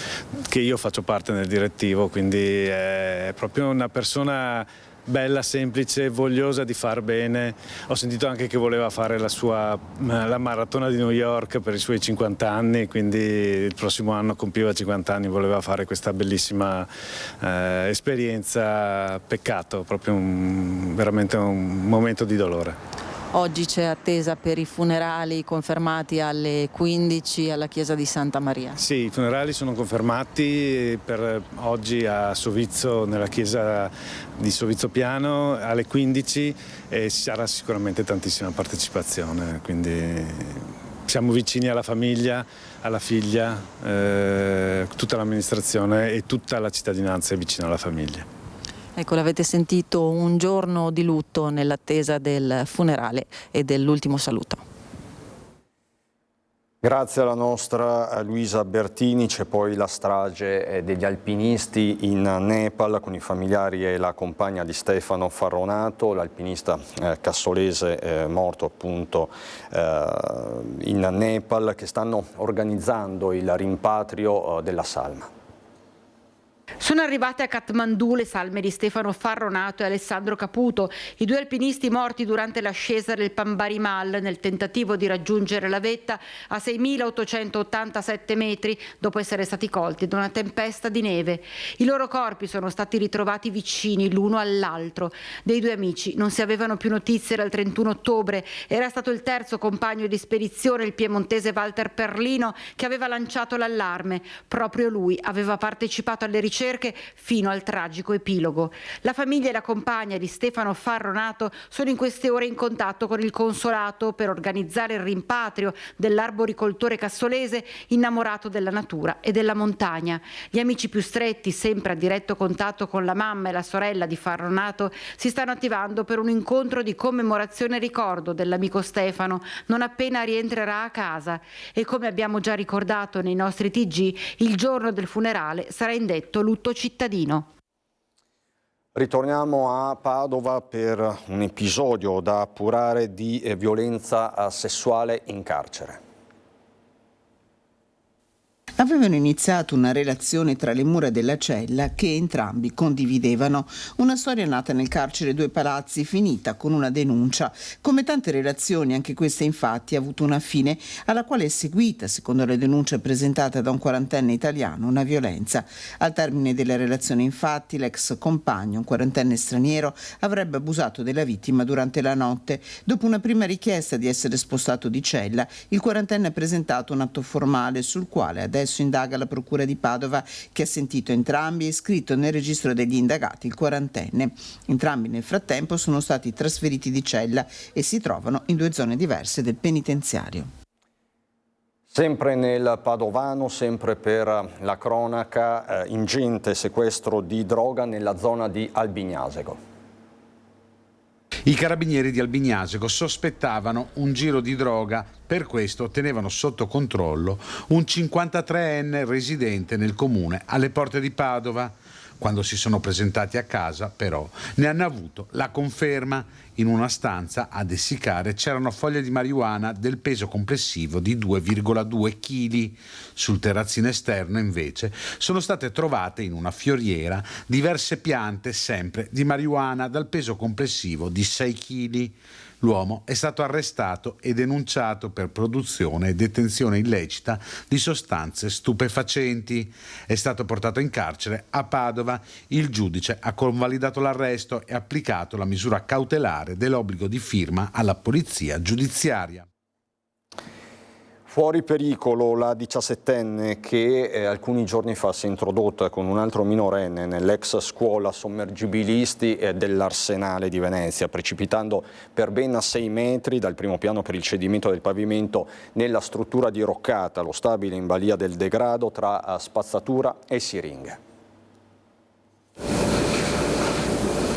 che io faccio parte del direttivo, quindi è proprio una persona bella, semplice, vogliosa di far bene. Ho sentito anche che voleva fare la maratona di New York per i suoi 50 anni, quindi il prossimo anno compiva 50 anni, voleva fare questa bellissima esperienza. Peccato, proprio veramente un momento di dolore. Oggi c'è attesa per i funerali confermati alle 15 alla chiesa di Santa Maria. Sì, i funerali sono confermati per oggi a Sovizzo, nella chiesa di Sovizzo Piano, alle 15, e ci sarà sicuramente tantissima partecipazione, quindi siamo vicini alla famiglia, alla figlia, tutta l'amministrazione e tutta la cittadinanza è vicina alla famiglia. Ecco, l'avete sentito, un giorno di lutto nell'attesa del funerale e dell'ultimo saluto. Grazie alla nostra Luisa Bertini. C'è poi la strage degli alpinisti in Nepal con i familiari e la compagna di Stefano Farronato, l'alpinista cassolese morto appunto in Nepal, che stanno organizzando il rimpatrio della salma. Sono arrivate a Kathmandu le salme di Stefano Farronato e Alessandro Caputo, i due alpinisti morti durante l'ascesa del Pambarimal nel tentativo di raggiungere la vetta a 6.887 metri dopo essere stati colti da una tempesta di neve. I loro corpi sono stati ritrovati vicini l'uno all'altro. Dei due amici non si avevano più notizie dal 31 ottobre. Era stato il terzo compagno di spedizione, il piemontese Walter Perlino, che aveva lanciato l'allarme. Proprio lui aveva partecipato alle ricerche fino al tragico epilogo. La famiglia e la compagna di Stefano Farronato sono in queste ore in contatto con il consolato per organizzare il rimpatrio dell'arboricoltore cassolese innamorato della natura e della montagna. Gli amici più stretti, sempre a diretto contatto con la mamma e la sorella di Farronato, si stanno attivando per un incontro di commemorazione e ricordo dell'amico Stefano non appena rientrerà a casa. E come abbiamo già ricordato nei nostri TG, il giorno del funerale sarà indetto lutto cittadino. Ritorniamo a Padova per un episodio da appurare di violenza sessuale in carcere. avevano iniziato una relazione tra le mura della cella che entrambi condividevano. Una storia nata nel carcere Due Palazzi, finita con una denuncia. Come tante relazioni, anche questa infatti ha avuto una fine alla quale è seguita, secondo le denunce presentate da un quarantenne italiano, una violenza. Al termine della relazione, infatti, l'ex compagno, un quarantenne straniero, avrebbe abusato della vittima durante la notte. Dopo una prima richiesta di essere spostato di cella, il quarantenne ha presentato un atto formale sul quale adesso indaga la procura di Padova, che ha sentito entrambi e iscritto nel registro degli indagati il quarantenne. Entrambi nel frattempo sono stati trasferiti di cella e si trovano in 2 zone diverse del penitenziario. Sempre nel Padovano, sempre per la cronaca, ingente sequestro di droga nella zona di Albignasego. I carabinieri di Albignasego sospettavano un giro di droga, per questo tenevano sotto controllo un 53enne residente nel comune alle porte di Padova. Quando si sono presentati a casa, però, ne hanno avuto la conferma. In una stanza ad essiccare c'erano foglie di marijuana del peso complessivo di 2,2 kg. Sul terrazzino esterno, invece, sono state trovate in una fioriera diverse piante, sempre di marijuana, dal peso complessivo di 6 kg. L'uomo è stato arrestato e denunciato per produzione e detenzione illecita di sostanze stupefacenti. È stato portato in carcere a Padova. Il giudice ha convalidato l'arresto e applicato la misura cautelare dell'obbligo di firma alla polizia giudiziaria. Fuori pericolo la 17enne che alcuni giorni fa si è introdotta con un altro minorenne nell'ex scuola sommergibilisti dell'Arsenale di Venezia, precipitando per ben 6 metri dal primo piano per il cedimento del pavimento nella struttura diroccata, lo stabile in balia del degrado tra spazzatura e siringhe.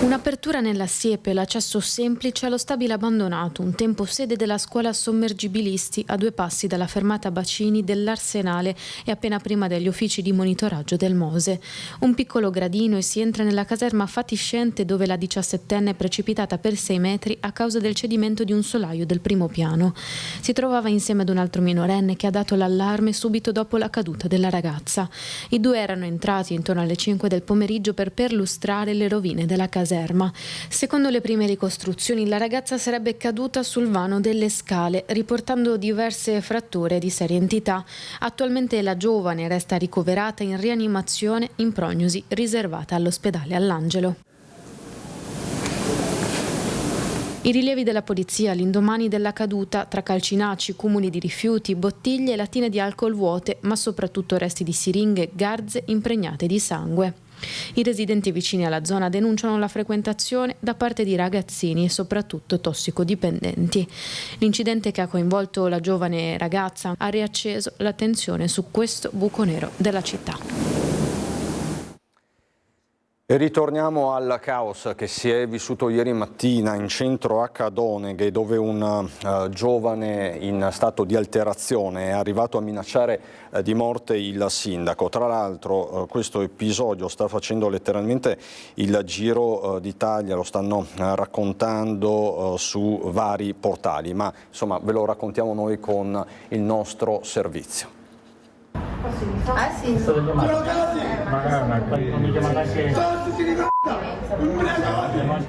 Un'apertura nella siepe, l'accesso semplice allo stabile abbandonato, un tempo sede della scuola sommergibilisti a 2 passi dalla fermata bacini dell'Arsenale e appena prima degli uffici di monitoraggio del Mose. Un piccolo gradino e si entra nella caserma fatiscente dove la 17enne è precipitata per 6 metri a causa del cedimento di un solaio del primo piano. Si trovava insieme ad un altro minorenne che ha dato l'allarme subito dopo la caduta della ragazza. I 2 erano entrati intorno alle 5 del pomeriggio per perlustrare le rovine della caserma. Secondo le prime ricostruzioni, la ragazza sarebbe caduta sul vano delle scale, riportando diverse fratture di seria entità. Attualmente la giovane resta ricoverata in rianimazione in prognosi riservata all'ospedale All'Angelo. I rilievi della polizia all'indomani della caduta, tra calcinacci, cumuli di rifiuti, bottiglie e lattine di alcol vuote, ma soprattutto resti di siringhe, garze impregnate di sangue. I residenti vicini alla zona denunciano la frequentazione da parte di ragazzini e soprattutto tossicodipendenti. L'incidente che ha coinvolto la giovane ragazza ha riacceso l'attenzione su questo buco nero della città. E ritorniamo al caos che si è vissuto ieri mattina in centro a Cadoneghe, dove un giovane in stato di alterazione è arrivato a minacciare di morte il sindaco. Tra l'altro questo episodio sta facendo letteralmente il giro d'Italia, lo stanno raccontando su vari portali, ma insomma ve lo raccontiamo noi con il nostro servizio.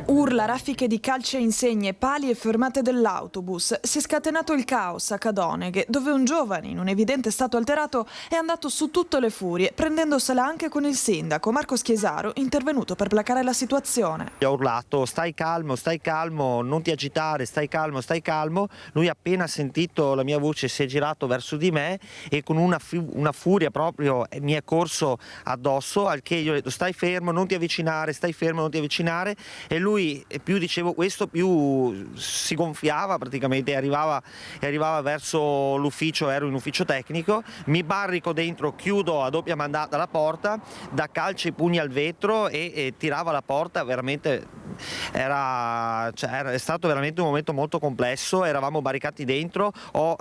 Urla, raffiche di calci e insegne, pali e fermate dell'autobus. Si è scatenato il caos a Cadoneghe, dove un giovane in un evidente stato alterato è andato su tutte le furie, prendendosela anche con il sindaco Marco Schiesaro, intervenuto per placare la situazione. Gli ho urlato: stai calmo, non ti agitare, stai calmo. Lui appena sentito la mia voce si è girato verso di me e con una furia proprio mi è corso addosso, al che io ho detto: stai fermo, non ti avvicinare, e lui più dicevo questo più si gonfiava praticamente e arrivava verso l'ufficio. Ero in ufficio tecnico, mi barrico dentro, chiudo a doppia mandata la porta, da calci e pugni al vetro e tirava la porta veramente è stato veramente un momento molto complesso, eravamo barricati dentro, ho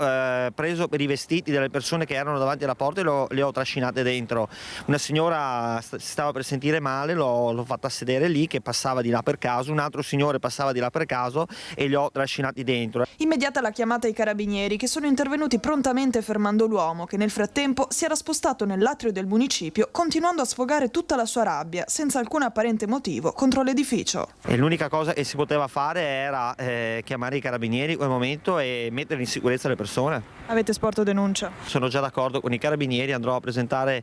preso per i vestiti delle persone che erano davanti alla porta e le ho trascinate dentro. Una signora stava per sentire male, l'ho fatta sedere lì, che passava di là per caso, un altro signore passava di là per caso e li ho trascinati dentro. Immediata la chiamata ai carabinieri, che sono intervenuti prontamente fermando l'uomo, che nel frattempo si era spostato nell'atrio del municipio, continuando a sfogare tutta la sua rabbia, senza alcun apparente motivo, contro l'edificio. E l'unica cosa che si poteva fare era chiamare i carabinieri in quel momento e mettere in sicurezza le persone. Avete sporto denuncia? Sono già d'accordo con i carabinieri, andrò a presentare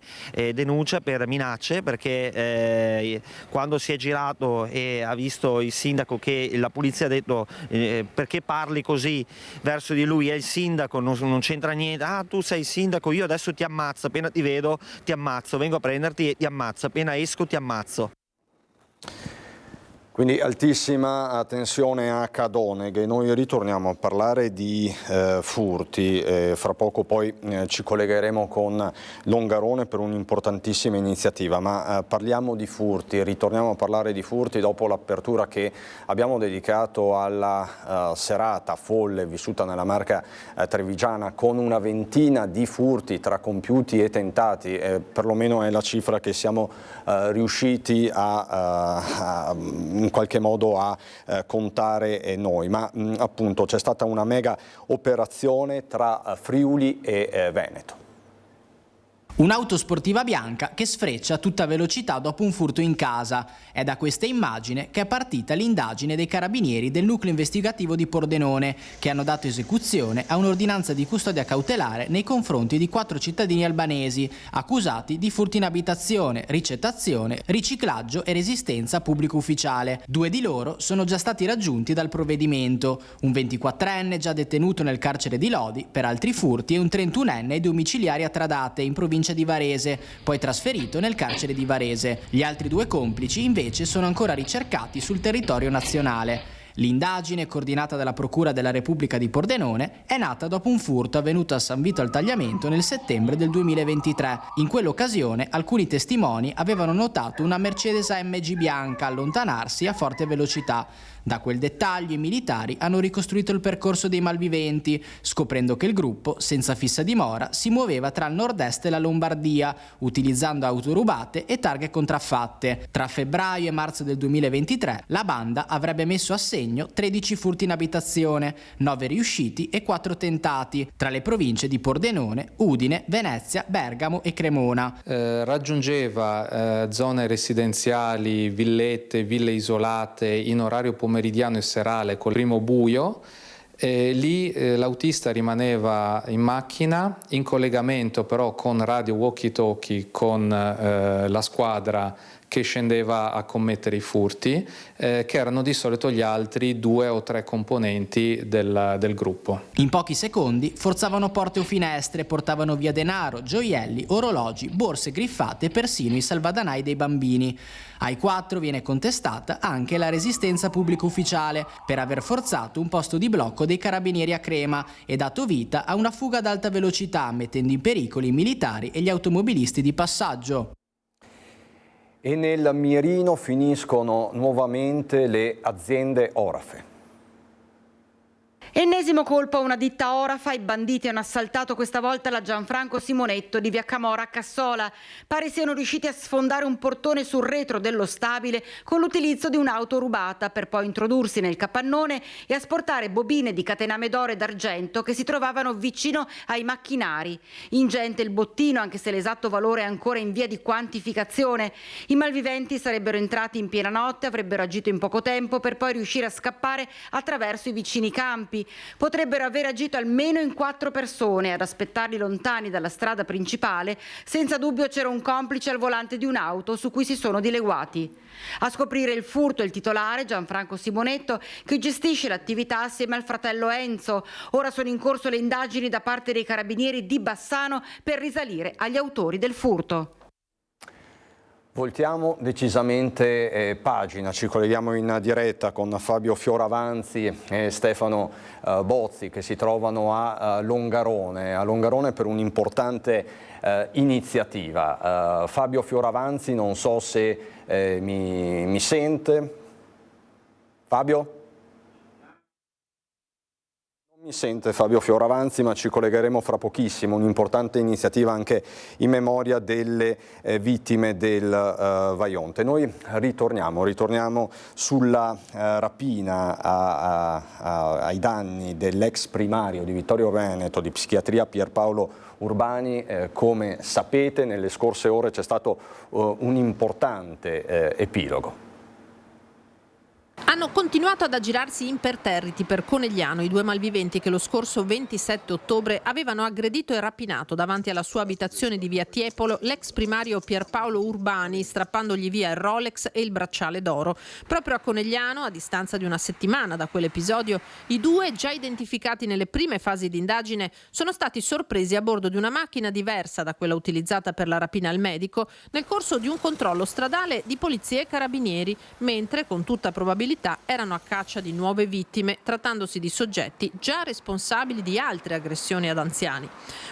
denuncia per minacce, perché quando si è girato e ha visto il sindaco che la polizia ha detto perché parli così verso di lui, è il sindaco, non c'entra niente, tu sei il sindaco, io adesso ti ammazzo, appena ti vedo ti ammazzo, vengo a prenderti e ti ammazzo, appena esco ti ammazzo. Quindi altissima tensione a Cadoneghe. Noi ritorniamo a parlare di furti, fra poco poi ci collegheremo con Longarone per un'importantissima iniziativa, ma parliamo di furti, ritorniamo a parlare di furti dopo l'apertura che abbiamo dedicato alla serata folle vissuta nella Marca trevigiana, con una ventina di furti tra compiuti e tentati, perlomeno è la cifra che siamo riusciti in qualche modo a contare noi, ma appunto c'è stata una mega operazione tra Friuli e Veneto. Un'auto sportiva bianca che sfreccia a tutta velocità dopo un furto in casa. È da questa immagine che è partita l'indagine dei carabinieri del nucleo investigativo di Pordenone, che hanno dato esecuzione a un'ordinanza di custodia cautelare nei confronti di 4 cittadini albanesi accusati di furti in abitazione, ricettazione, riciclaggio e resistenza a pubblico ufficiale. 2 di loro sono già stati raggiunti dal provvedimento, un 24enne già detenuto nel carcere di Lodi per altri furti e un 31enne ai domiciliari a Tradate in provincia di Varese, poi trasferito nel carcere di Varese. Gli altri 2 complici invece sono ancora ricercati sul territorio nazionale. L'indagine, coordinata dalla Procura della Repubblica di Pordenone, è nata dopo un furto avvenuto a San Vito al Tagliamento nel settembre del 2023. In quell'occasione alcuni testimoni avevano notato una Mercedes AMG bianca allontanarsi a forte velocità. Da quel dettaglio i militari hanno ricostruito il percorso dei malviventi, scoprendo che il gruppo, senza fissa dimora, si muoveva tra il nord-est e la Lombardia, utilizzando auto rubate e targhe contraffatte. Tra febbraio e marzo del 2023 la banda avrebbe messo a segno 13 furti in abitazione, 9 riusciti e 4 tentati, tra le province di Pordenone, Udine, Venezia, Bergamo e Cremona. Raggiungeva zone residenziali, villette, ville isolate in orario pomeridiano e serale col primo buio. Lì l'autista rimaneva in macchina, in collegamento però con radio walkie-talkie con la squadra che scendeva a commettere i furti, che erano di solito gli altri 2 o 3 componenti del gruppo. In pochi secondi forzavano porte o finestre, portavano via denaro, gioielli, orologi, borse griffate e persino i salvadanai dei bambini. Ai 4 viene contestata anche la resistenza pubblico ufficiale per aver forzato un posto di blocco dei carabinieri a Crema e dato vita a una fuga ad alta velocità, mettendo in pericolo i militari e gli automobilisti di passaggio. E nel mirino finiscono nuovamente le aziende orafe. Ennesimo colpo a una ditta orafa, i banditi hanno assaltato questa volta la Gianfranco Simonetto di via Camora a Cassola. Pare siano riusciti a sfondare un portone sul retro dello stabile con l'utilizzo di un'auto rubata per poi introdursi nel capannone e asportare bobine di catename d'oro e d'argento che si trovavano vicino ai macchinari. Ingente il bottino, anche se l'esatto valore è ancora in via di quantificazione. I malviventi sarebbero entrati in piena notte, avrebbero agito in poco tempo per poi riuscire a scappare attraverso i vicini campi. Potrebbero aver agito almeno in 4 persone ad aspettarli lontani dalla strada principale. Senza dubbio c'era un complice al volante di un'auto su cui si sono dileguati. A scoprire il furto il titolare, Gianfranco Simonetto, che gestisce l'attività assieme al fratello Enzo. Ora sono in corso le indagini da parte dei carabinieri di Bassano per risalire agli autori del furto. Voltiamo decisamente pagina, ci colleghiamo in diretta con Fabio Fioravanzi e Stefano Bozzi che si trovano a Longarone per un'importante iniziativa. Fabio Fioravanzi, non so se mi sente. Fabio? Mi sente Fabio Fioravanti, ma ci collegheremo fra pochissimo, un'importante iniziativa anche in memoria delle vittime del Vajont. Noi ritorniamo sulla rapina ai danni dell'ex primario di Vittorio Veneto di psichiatria Pierpaolo Urbani. Come sapete, nelle scorse ore c'è stato un importante epilogo. Hanno continuato ad aggirarsi imperterriti per Conegliano i due malviventi che lo scorso 27 ottobre avevano aggredito e rapinato davanti alla sua abitazione di via Tiepolo l'ex primario Pierpaolo Urbani, strappandogli via il Rolex e il bracciale d'oro. Proprio a Conegliano, a distanza di una settimana da quell'episodio, i due, già identificati nelle prime fasi di indagine, sono stati sorpresi a bordo di una macchina diversa da quella utilizzata per la rapina al medico nel corso di un controllo stradale di polizia e carabinieri, mentre con tutta probabilità erano a caccia di nuove vittime, trattandosi di soggetti già responsabili di altre aggressioni ad anziani.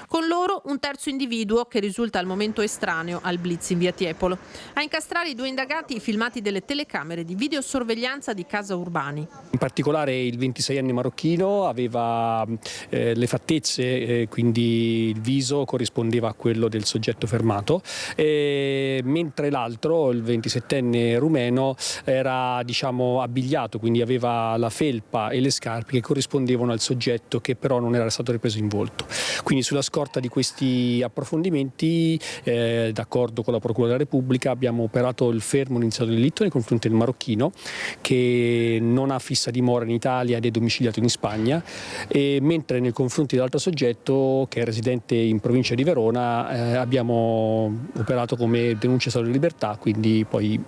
Con loro un terzo individuo che risulta al momento estraneo al blitz in via Tiepolo. A incastrare i due indagati i filmati delle telecamere di videosorveglianza di casa Urbani. In particolare il 26enne marocchino aveva le fattezze, quindi il viso corrispondeva a quello del soggetto fermato, mentre l'altro, il 27enne rumeno, era abbigliato, quindi aveva la felpa e le scarpe che corrispondevano al soggetto che però non era stato ripreso in volto. Quindi sulla scorta di questi approfondimenti, d'accordo con la Procura della Repubblica, abbiamo operato il fermo iniziato del delitto nei confronti del marocchino, che non ha fissa dimora in Italia ed è domiciliato in Spagna, e mentre nei confronti dell'altro soggetto, che è residente in provincia di Verona, abbiamo operato come denuncia stato di libertà, quindi poi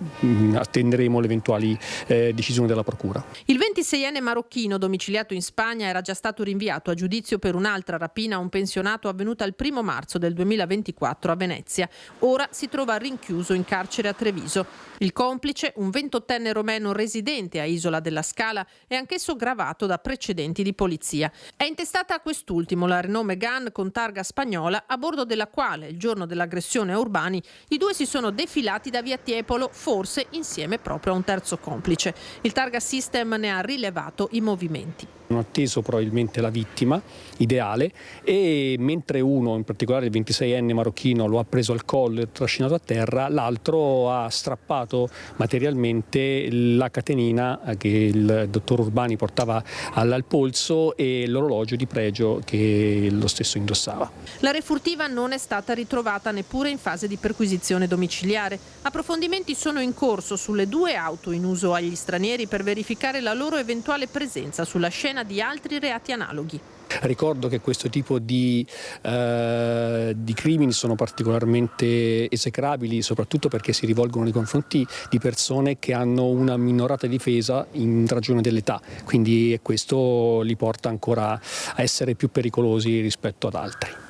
attenderemo le eventuali decisione della Procura. Il 26enne marocchino domiciliato in Spagna era già stato rinviato a giudizio per un'altra rapina a un pensionato avvenuta il 1 marzo del 2024 a Venezia. Ora si trova rinchiuso in carcere a Treviso. Il complice, un 28enne romeno residente a Isola della Scala, è anch'esso gravato da precedenti di polizia. È intestata a quest'ultimo la Renault Megane con targa spagnola, a bordo della quale, il giorno dell'aggressione a Urbani, i due si sono defilati da via Tiepolo, forse insieme proprio a un terzo complice. Il Targa System ne ha rilevato i movimenti. Hanno atteso probabilmente la vittima ideale, e mentre uno, in particolare il 26enne marocchino, lo ha preso al collo e trascinato a terra, l'altro ha strappato materialmente la catenina che il dottor Urbani portava al polso e l'orologio di pregio che lo stesso indossava. La refurtiva non è stata ritrovata neppure in fase di perquisizione domiciliare. Approfondimenti sono in corso sulle due auto in uso agli stranieri per verificare la loro eventuale presenza sulla scena di altri reati analoghi. Ricordo che questo tipo di crimini sono particolarmente esecrabili, soprattutto perché si rivolgono nei confronti di persone che hanno una minorata difesa in ragione dell'età, quindi questo li porta ancora a essere più pericolosi rispetto ad altri.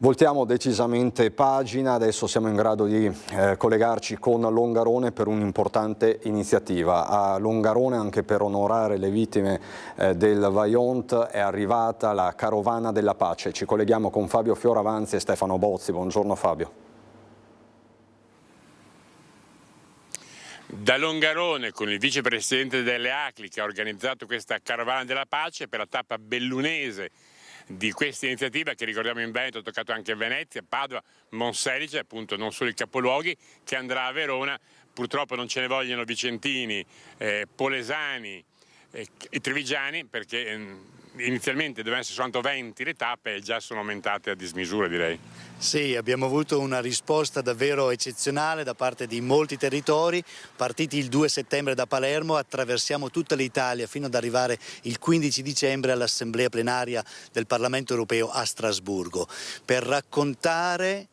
Voltiamo decisamente pagina, adesso siamo in grado di collegarci con Longarone per un'importante iniziativa. A Longarone, anche per onorare le vittime del Vajont, è arrivata la Carovana della Pace. Ci colleghiamo con Fabio Fioravanti e Stefano Bozzi. Buongiorno Fabio. Da Longarone, con il vicepresidente delle ACLI che ha organizzato questa Carovana della Pace per la tappa bellunese di questa iniziativa, che ricordiamo in Veneto, ha toccato anche Venezia, Padova, Monselice, appunto non solo i capoluoghi, che andrà a Verona. Purtroppo non ce ne vogliono vicentini, polesani e trevigiani, perché inizialmente dovevano essere soltanto 20 le tappe e già sono aumentate a dismisura, direi. Sì, abbiamo avuto una risposta davvero eccezionale da parte di molti territori. Partiti il 2 settembre da Palermo, attraversiamo tutta l'Italia fino ad arrivare il 15 dicembre all'Assemblea plenaria del Parlamento europeo a Strasburgo, per raccontare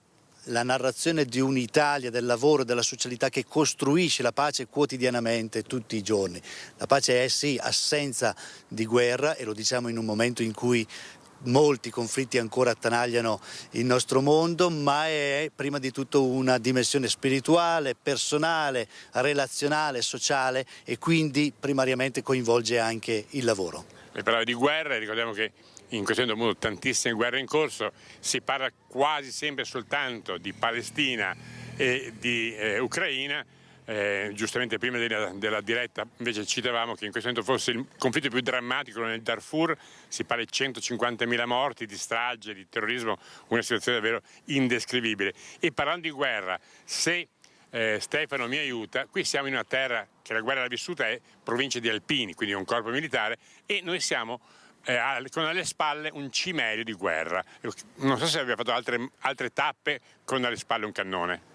la narrazione di un'Italia, del lavoro, della socialità che costruisce la pace quotidianamente, tutti i giorni. La pace è sì assenza di guerra, e lo diciamo in un momento in cui molti conflitti ancora attanagliano il nostro mondo, ma è prima di tutto una dimensione spirituale, personale, relazionale, sociale, e quindi primariamente coinvolge anche il lavoro. Le parole di guerra, ricordiamo che in questo mondo tantissime guerre in corso, si parla quasi sempre soltanto di Palestina e di Ucraina, giustamente prima della diretta invece citavamo che in questo momento forse il conflitto più drammatico nel Darfur, si parla di 150.000 morti, di strage, di terrorismo, una situazione davvero indescrivibile. E parlando di guerra, se Stefano mi aiuta, qui siamo in una terra che la guerra l'ha vissuta, è provincia di Alpini, quindi un corpo militare, e noi siamo con alle spalle un cimelio di guerra. Non so se abbia fatto altre tappe con alle spalle un cannone.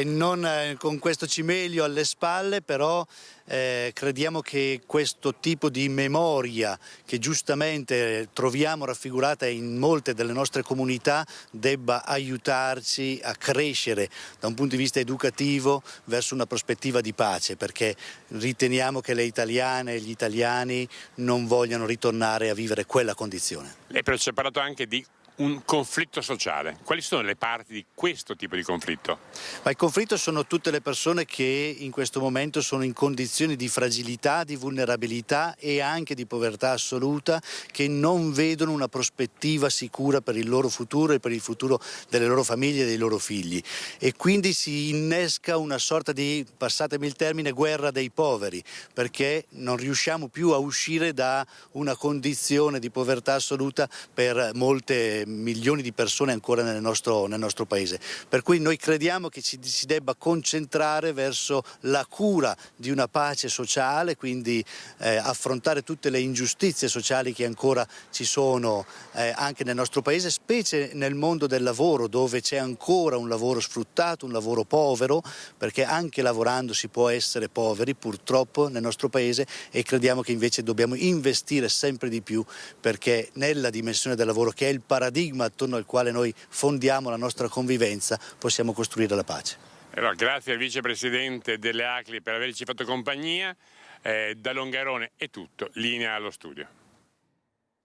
Non con questo cimelio alle spalle, però crediamo che questo tipo di memoria che giustamente troviamo raffigurata in molte delle nostre comunità debba aiutarci a crescere da un punto di vista educativo verso una prospettiva di pace, perché riteniamo che le italiane e gli italiani non vogliano ritornare a vivere quella condizione. Lei però ci ha parlato anche di un conflitto sociale. Quali sono le parti di questo tipo di conflitto? Ma il conflitto sono tutte le persone che in questo momento sono in condizioni di fragilità, di vulnerabilità e anche di povertà assoluta, che non vedono una prospettiva sicura per il loro futuro e per il futuro delle loro famiglie e dei loro figli. E quindi si innesca una sorta di, passatemi il termine, guerra dei poveri, perché non riusciamo più a uscire da una condizione di povertà assoluta per molte milioni di persone ancora nel nostro paese. Per cui noi crediamo che si debba concentrare verso la cura di una pace sociale, quindi affrontare tutte le ingiustizie sociali che ancora ci sono anche nel nostro paese, specie nel mondo del lavoro, dove c'è ancora un lavoro sfruttato, un lavoro povero, perché anche lavorando si può essere poveri purtroppo nel nostro paese, e crediamo che invece dobbiamo investire sempre di più, perché nella dimensione del lavoro, che è il paradigma attorno al quale noi fondiamo la nostra convivenza, possiamo costruire la pace. Allora, grazie al vicepresidente delle ACLI per averci fatto compagnia. Da Longarone è tutto, linea allo studio.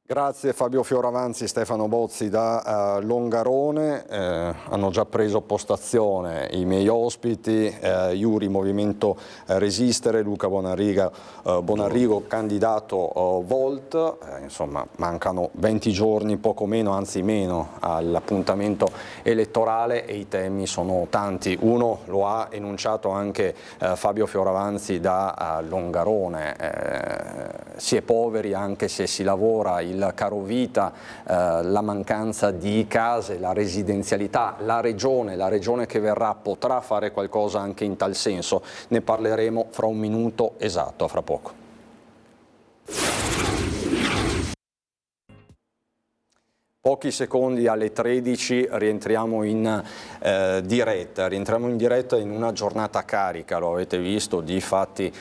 Grazie Fabio Fioravanti, Stefano Bozzi da Longarone. Hanno già preso postazione i miei ospiti, Iuri Movimento Resistere, Luca Bonarrigo candidato Volt. Insomma, mancano 20 giorni, poco meno, anzi meno, all'appuntamento elettorale e i temi sono tanti. Uno lo ha enunciato anche Fabio Fioravanti da Longarone. Si è poveri anche se si lavora, il caro vita, la mancanza di case, la residenzialità, la regione che verrà potrà fare qualcosa anche in tal senso. Ne parleremo fra un minuto esatto, a fra poco. Pochi secondi alle 13 rientriamo in diretta. Rientriamo in diretta in una giornata carica, lo avete visto, di fatti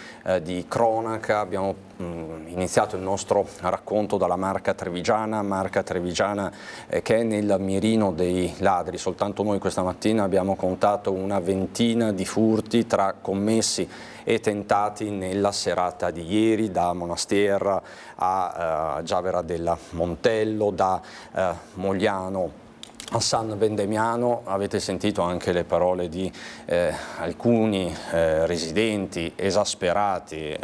di cronaca. Abbiamo iniziato il nostro racconto dalla Marca Trevigiana che è nel mirino dei ladri. Soltanto noi questa mattina abbiamo contato una ventina di furti tra commessi e tentati nella serata di ieri, da Monastier a Giavera del Montello, da Mogliano a San Vendemiano. Avete sentito anche le parole di alcuni residenti esasperati,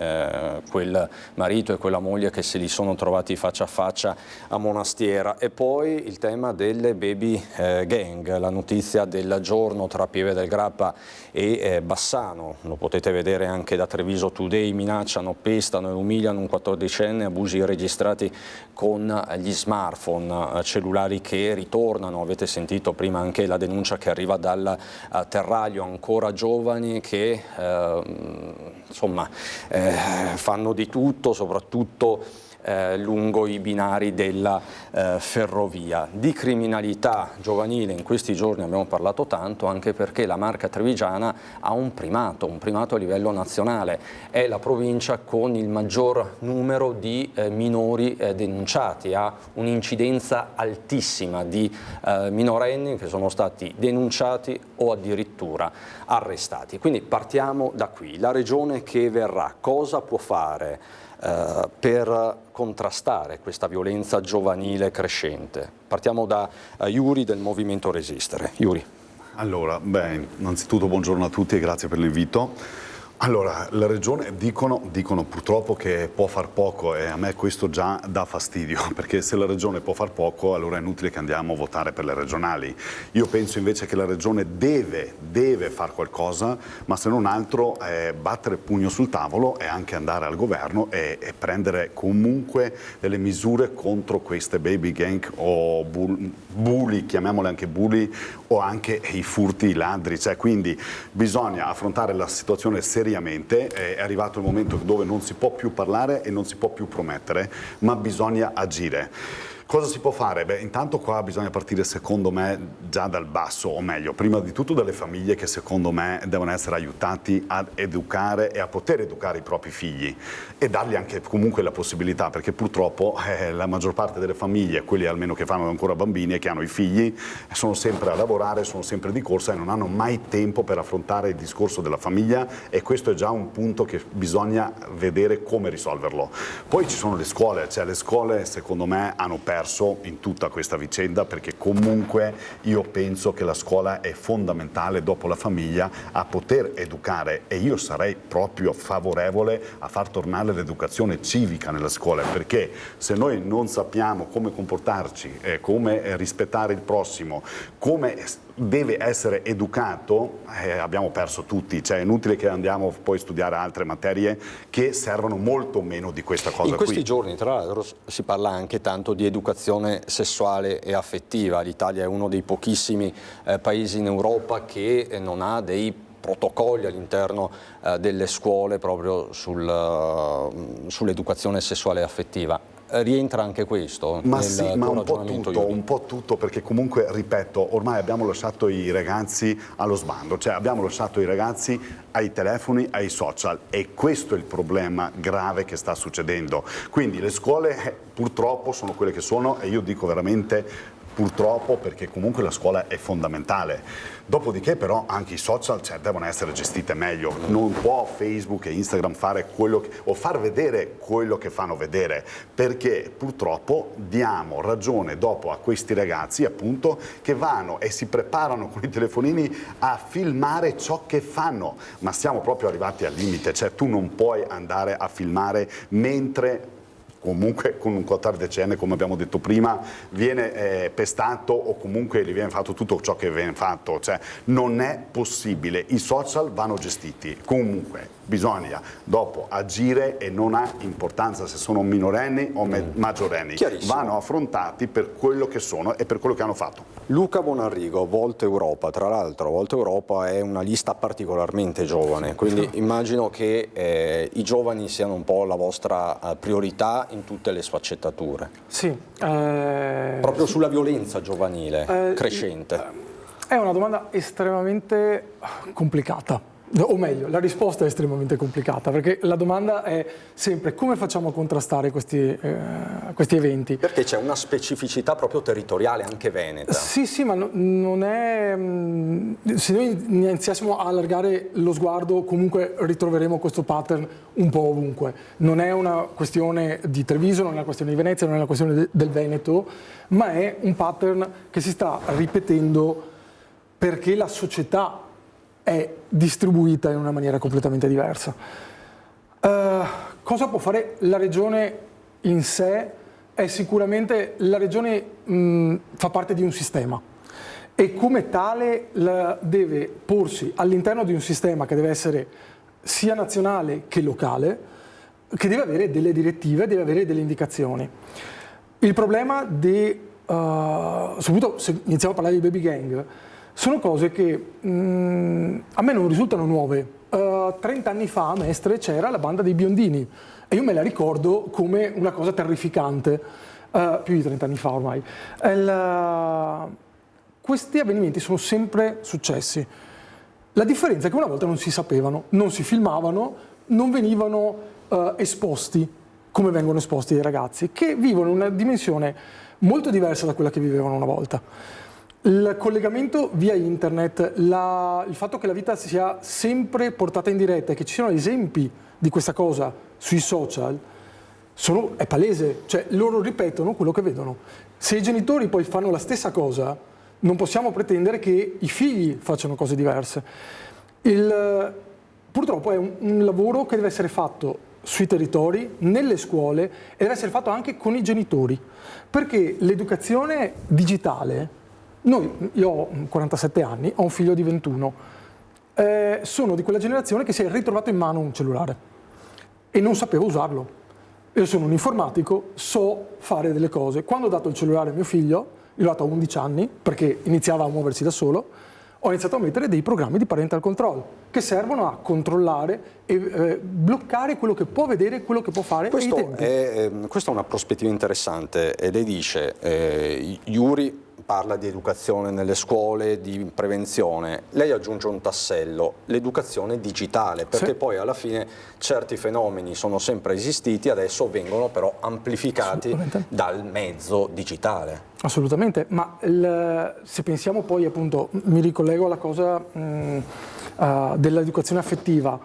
quel marito e quella moglie che se li sono trovati faccia a faccia a Monastiera. E poi il tema delle baby gang, la notizia del giorno tra Pieve del Grappa e Bassano, lo potete vedere anche da Treviso Today. Minacciano, pestano e umiliano un 14enne, abusi registrati con gli smartphone, cellulari che ritornano. Avete sentito prima anche la denuncia che arriva dal Terraglio, ancora giovani che insomma fanno di tutto, soprattutto lungo i binari della ferrovia. Di criminalità giovanile in questi giorni abbiamo parlato tanto, anche perché la Marca Trevigiana ha un primato a livello nazionale. È la provincia con il maggior numero di minori denunciati, ha un'incidenza altissima di minorenni che sono stati denunciati o addirittura arrestati. Quindi partiamo da qui. La regione che verrà cosa può fare per contrastare questa violenza giovanile crescente? Partiamo da Iuri del Movimento Resistere. Iuri. Allora, innanzitutto buongiorno a tutti e grazie per l'invito. Allora, la Regione dicono purtroppo che può far poco e a me questo già dà fastidio, perché se la Regione può far poco allora è inutile che andiamo a votare per le regionali. Io penso invece che la Regione deve fare qualcosa, ma se non altro battere il pugno sul tavolo e anche andare al governo e prendere comunque delle misure contro queste baby gang o bulli, chiamiamole anche bulli, o anche i furti, i ladri, cioè, quindi bisogna affrontare la situazione seriamente, è arrivato il momento dove non si può più parlare e non si può più promettere, ma bisogna agire. Cosa si può fare? Beh, intanto qua bisogna partire secondo me già dal basso, o meglio, prima di tutto dalle famiglie che secondo me devono essere aiutati ad educare e a poter educare i propri figli e dargli anche comunque la possibilità, perché purtroppo la maggior parte delle famiglie, quelli almeno che fanno ancora bambini e che hanno i figli, sono sempre a lavorare, sono sempre di corsa e non hanno mai tempo per affrontare il discorso della famiglia, e questo è già un punto che bisogna vedere come risolverlo. Poi ci sono le scuole, cioè le scuole secondo me hanno perso in tutta questa vicenda, perché comunque io penso che la scuola è fondamentale dopo la famiglia a poter educare, e io sarei proprio favorevole a far tornare l'educazione civica nella scuola, perché se noi non sappiamo come comportarci, come rispettare il prossimo, come deve essere educato, abbiamo perso tutti, cioè è inutile che andiamo poi a studiare altre materie che servono molto meno di questa cosa qui. In questi giorni tra l'altro si parla anche tanto di educazione sessuale e affettiva. L'Italia è uno dei pochissimi paesi in Europa che non ha dei protocolli all'interno delle scuole proprio sull'educazione sessuale e affettiva. Rientra anche questo? Ma nel sì, ma tuo ragionamento, un po' tutto, perché comunque, ripeto, ormai abbiamo lasciato i ragazzi allo sbando, cioè abbiamo lasciato i ragazzi ai telefoni, ai social, e questo è il problema grave che sta succedendo. Quindi le scuole purtroppo sono quelle che sono, e io dico veramente purtroppo, perché comunque la scuola è fondamentale. Dopodiché però anche i social, cioè, devono essere gestite meglio. Non può Facebook e Instagram fare quello o far vedere quello che fanno vedere, perché purtroppo diamo ragione dopo a questi ragazzi appunto che vanno e si preparano con i telefonini a filmare ciò che fanno, ma siamo proprio arrivati al limite, cioè tu non puoi andare a filmare mentre comunque con un 14enne, come abbiamo detto prima, viene pestato o comunque gli viene fatto tutto ciò che viene fatto, cioè non è possibile, i social vanno gestiti, comunque bisogna dopo agire e non ha importanza se sono minorenni o maggiorenni, vanno affrontati per quello che sono e per quello che hanno fatto. Luca Bonarrigo, Volta Europa, tra l'altro Volta Europa è una lista particolarmente giovane, quindi immagino che i giovani siano un po' la vostra priorità in tutte le sfaccettature. Sì. Proprio sulla violenza giovanile crescente. È una domanda estremamente complicata. O meglio, la risposta è estremamente complicata, perché la domanda è sempre come facciamo a contrastare questi eventi. Perché c'è una specificità proprio territoriale, anche veneta. Sì, ma non è... Se noi iniziassimo a allargare lo sguardo, comunque ritroveremo questo pattern un po' ovunque. Non è una questione di Treviso, non è una questione di Venezia, non è una questione del Veneto, ma è un pattern che si sta ripetendo perché la società è distribuita in una maniera completamente diversa. Cosa può fare la regione in sé? È sicuramente la regione fa parte di un sistema e come tale deve porsi all'interno di un sistema che deve essere sia nazionale che locale, che deve avere delle direttive, deve avere delle indicazioni. Il problema soprattutto se iniziamo a parlare di baby gang, sono cose che a me non risultano nuove. 30 anni fa a Mestre c'era la banda dei biondini e io me la ricordo come una cosa terrificante, più di 30 anni fa ormai. Questi avvenimenti sono sempre successi. La differenza è che una volta non si sapevano, non si filmavano, non venivano esposti come vengono esposti i ragazzi, che vivono una dimensione molto diversa da quella che vivevano una volta. Il collegamento via internet, il fatto che la vita sia sempre portata in diretta e che ci siano esempi di questa cosa sui social, è palese, cioè loro ripetono quello che vedono. Se i genitori poi fanno la stessa cosa, non possiamo pretendere che i figli facciano cose diverse. purtroppo è un lavoro che deve essere fatto sui territori, nelle scuole e deve essere fatto anche con i genitori, perché l'educazione digitale, io ho 47 anni, ho un figlio di 21, sono di quella generazione che si è ritrovato in mano un cellulare e non sapevo usarlo. Io sono un informatico, so fare delle cose. Quando ho dato il cellulare a mio figlio, l'ho dato a 11 anni, perché iniziava a muoversi da solo, ho iniziato a mettere dei programmi di parental control che servono a controllare e bloccare quello che può vedere, quello che può fare. Questa è una prospettiva interessante e lei dice, Yuri parla di educazione nelle scuole, di prevenzione, lei aggiunge un tassello, l'educazione digitale, perché poi alla fine certi fenomeni sono sempre esistiti, adesso vengono però amplificati dal mezzo digitale. Assolutamente, ma se pensiamo poi appunto, mi ricollego alla cosa dell'educazione affettiva,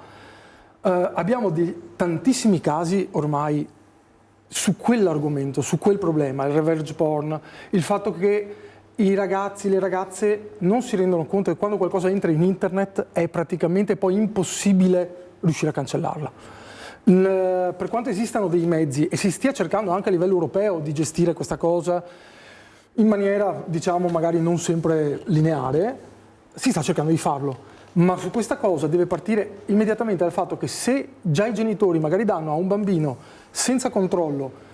abbiamo tantissimi casi ormai su quell'argomento, su quel problema, il revenge porn, il fatto che i ragazzi, le ragazze non si rendono conto che quando qualcosa entra in internet è praticamente poi impossibile riuscire a cancellarla. Per quanto esistano dei mezzi e si stia cercando anche a livello europeo di gestire questa cosa in maniera, diciamo, magari non sempre lineare, si sta cercando di farlo. Ma su questa cosa deve partire immediatamente dal fatto che se già i genitori magari danno a un bambino senza controllo,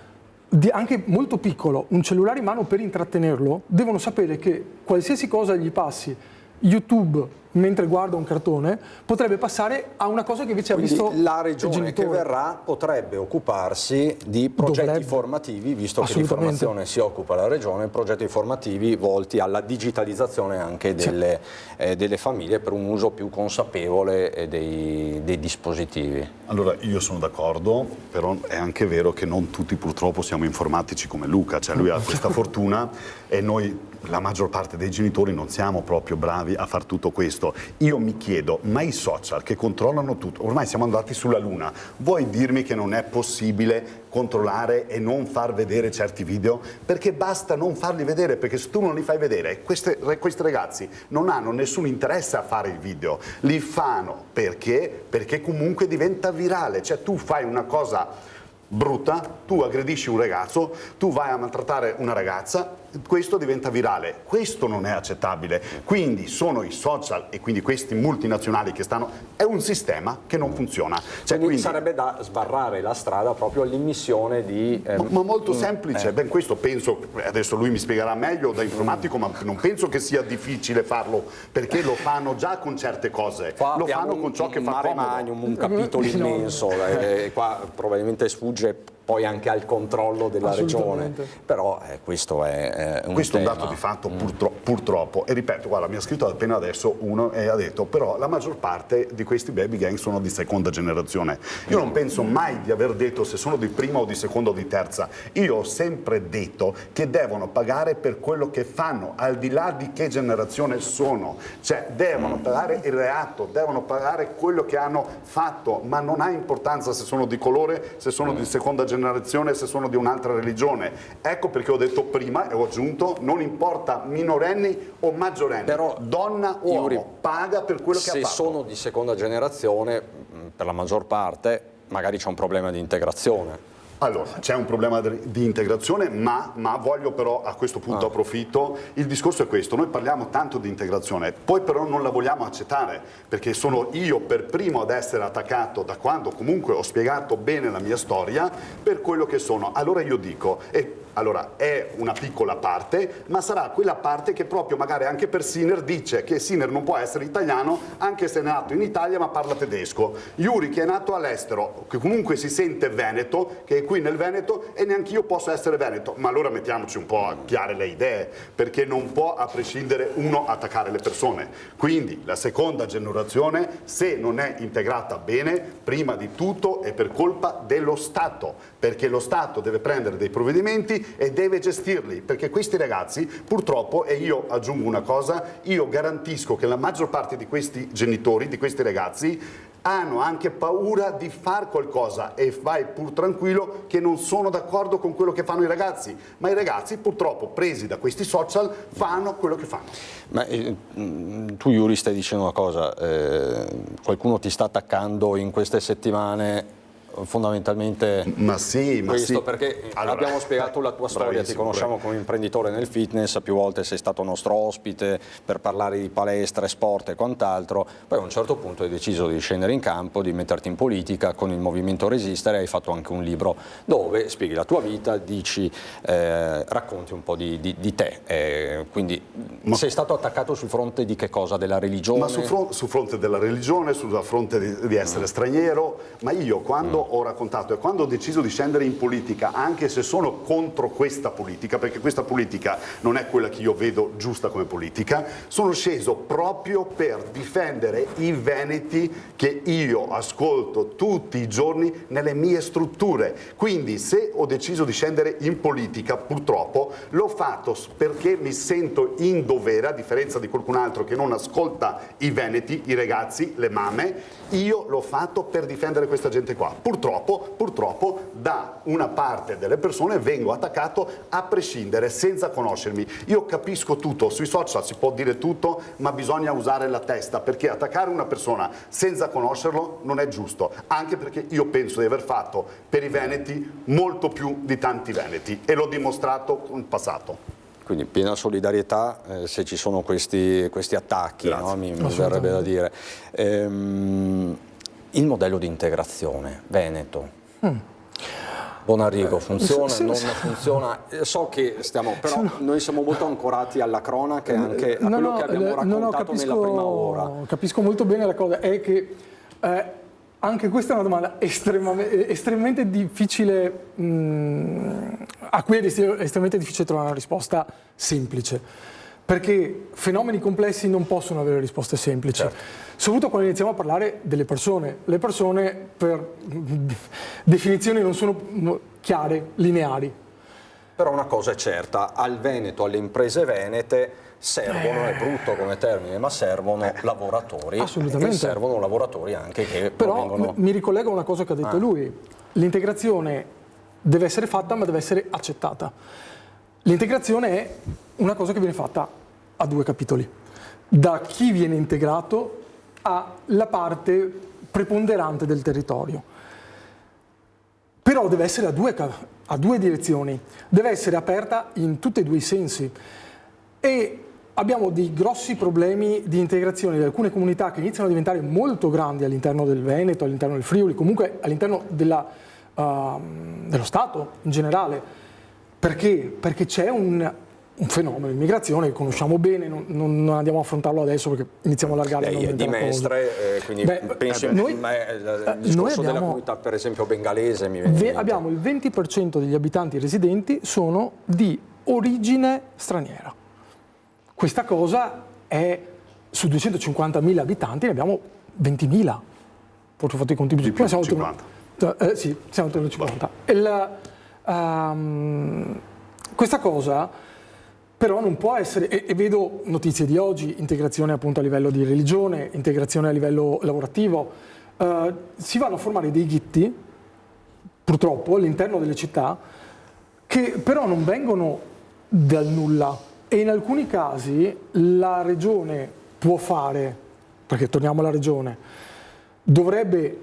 anche molto piccolo, un cellulare in mano per intrattenerlo, devono sapere che qualsiasi cosa gli passi, YouTube mentre guarda un cartone, potrebbe passare a una cosa che invece Quindi ha visto la regione che verrà potrebbe occuparsi di progetti formativi, visto che di formazione si occupa la regione, progetti formativi volti alla digitalizzazione anche delle famiglie per un uso più consapevole dei dispositivi. Allora io sono d'accordo, però è anche vero che non tutti purtroppo siamo informatici come Luca, cioè lui ha questa fortuna e noi, la maggior parte dei genitori, non siamo proprio bravi a far tutto questo. Io mi chiedo, ma i social che controllano tutto, ormai siamo andati sulla Luna, vuoi dirmi che non è possibile controllare e non far vedere certi video? Perché basta non farli vedere, perché se tu non li fai vedere, questi ragazzi non hanno nessun interesse a fare il video, li fanno perché comunque diventa virale, cioè tu fai una cosa brutta, tu aggredisci un ragazzo, tu vai a maltrattare una ragazza, questo diventa virale, questo non è accettabile. Quindi sono i social e quindi questi multinazionali che stanno, è un sistema che non funziona. Quindi sarebbe da sbarrare la strada proprio all'immissione di... ma molto semplice, ben questo penso, adesso lui mi spiegherà meglio da informatico, ma non penso che sia difficile farlo, perché lo fanno già con certe cose, lo fanno con ciò che fa comodo. Un capitolo immenso, e qua probabilmente sfugge poi anche al controllo della regione, però questo è un questo tema. È un dato di fatto purtroppo, e ripeto, guarda, mi ha scritto appena adesso uno e ha detto però la maggior parte di questi baby gang sono di seconda generazione. Io non penso mai di aver detto se sono di prima o di seconda o di terza, io ho sempre detto che devono pagare per quello che fanno, al di là di che generazione sono, cioè devono pagare il reato, devono pagare quello che hanno fatto, ma non ha importanza se sono di colore, se sono di seconda generazione, se sono di un'altra religione. Ecco perché ho detto prima e ho aggiunto, non importa minorenni o maggiorenni, però donna o uomo, paga per quello che ha fatto. Se sono di seconda generazione, per la maggior parte, magari c'è un problema di integrazione. Allora, c'è un problema di integrazione, ma voglio però a questo punto approfitto, il discorso è questo, noi parliamo tanto di integrazione, poi però non la vogliamo accettare, perché sono io per primo ad essere attaccato da quando comunque ho spiegato bene la mia storia per quello che sono. Allora io dico, allora è una piccola parte, ma sarà quella parte che proprio magari anche per Sinner dice che Sinner non può essere italiano anche se è nato in Italia ma parla tedesco. Yuri che è nato all'estero, che comunque si sente veneto, che è qui nel Veneto e neanche io posso essere veneto, ma allora mettiamoci un po' a chiare le idee, perché non può a prescindere uno attaccare le persone. Quindi la seconda generazione, se non è integrata bene, prima di tutto è per colpa dello Stato, perché lo Stato deve prendere dei provvedimenti e deve gestirli, perché questi ragazzi purtroppo, e io aggiungo una cosa, io garantisco che la maggior parte di questi genitori, di questi ragazzi, hanno anche paura di fare qualcosa e vai pur tranquillo che non sono d'accordo con quello che fanno i ragazzi, ma i ragazzi purtroppo presi da questi social fanno quello che fanno. Ma tu Yuri stai dicendo una cosa, qualcuno ti sta attaccando in queste settimane fondamentalmente questo, perché allora, abbiamo spiegato la tua storia, ti conosciamo come imprenditore nel fitness, più volte sei stato nostro ospite per parlare di palestra, sport e quant'altro, poi a un certo punto hai deciso di scendere in campo, di metterti in politica con il movimento Resistere, hai fatto anche un libro dove spieghi la tua vita, dici, racconti un po' di te, quindi sei stato attaccato sul fronte di che cosa? Della religione? Ma sul fronte della religione, sul fronte di essere straniero, ma io quando ho raccontato e quando ho deciso di scendere in politica, anche se sono contro questa politica, perché questa politica non è quella che io vedo giusta come politica, sono sceso proprio per difendere i veneti che io ascolto tutti i giorni nelle mie strutture. Quindi se ho deciso di scendere in politica, purtroppo l'ho fatto perché mi sento in dovere, a differenza di qualcun altro che non ascolta i veneti, i ragazzi, le mamme, io l'ho fatto per difendere questa gente qua. Purtroppo da una parte delle persone vengo attaccato a prescindere, senza conoscermi. Io capisco tutto, sui social si può dire tutto, ma bisogna usare la testa, perché attaccare una persona senza conoscerlo non è giusto, anche perché io penso di aver fatto per i veneti molto più di tanti veneti e l'ho dimostrato in passato. Quindi piena solidarietà se ci sono questi attacchi, no? Mi verrebbe da dire. Il modello di integrazione veneto, Bonarrigo, funziona, non funziona? So che però noi siamo molto ancorati alla cronaca e anche a quello che abbiamo raccontato nella prima ora. Capisco molto bene la cosa, è che anche questa è una domanda estremamente difficile, a cui è estremamente difficile trovare una risposta semplice. Perché fenomeni complessi non possono avere risposte semplici, soprattutto quando iniziamo a parlare delle persone. Le persone per definizione non sono chiare, lineari. Però una cosa è certa, al Veneto, alle imprese venete servono, è brutto come termine, ma servono lavoratori. Assolutamente. E servono lavoratori anche che però provengono... mi ricollego a una cosa che ha detto lui. L'integrazione deve essere fatta, ma deve essere accettata. L'integrazione è una cosa che viene fatta a due capitoli. Da chi viene integrato alla parte preponderante del territorio. Però deve essere a due direzioni, deve essere aperta in tutti e due i sensi. E abbiamo dei grossi problemi di integrazione di alcune comunità che iniziano a diventare molto grandi all'interno del Veneto, all'interno del Friuli, comunque all'interno dello Stato in generale. Perché? Perché c'è un fenomeno di immigrazione che conosciamo bene, non andiamo a affrontarlo adesso perché iniziamo a allargare. Lei è di Mestre, quindi penso il discorso della comunità per esempio bengalese mi viene abbiamo il 20% degli abitanti residenti sono di origine straniera. Questa cosa è su 250.000 abitanti ne abbiamo 20.000. Forse ho fatto i conti più più. Siamo 50. Sì, siamo intorno ai 50. Questa cosa però non può essere, e vedo notizie di oggi, integrazione appunto a livello di religione, integrazione a livello lavorativo, si vanno a formare dei ghetti, purtroppo, all'interno delle città, che però non vengono dal nulla e in alcuni casi la regione può fare, perché torniamo alla regione, dovrebbe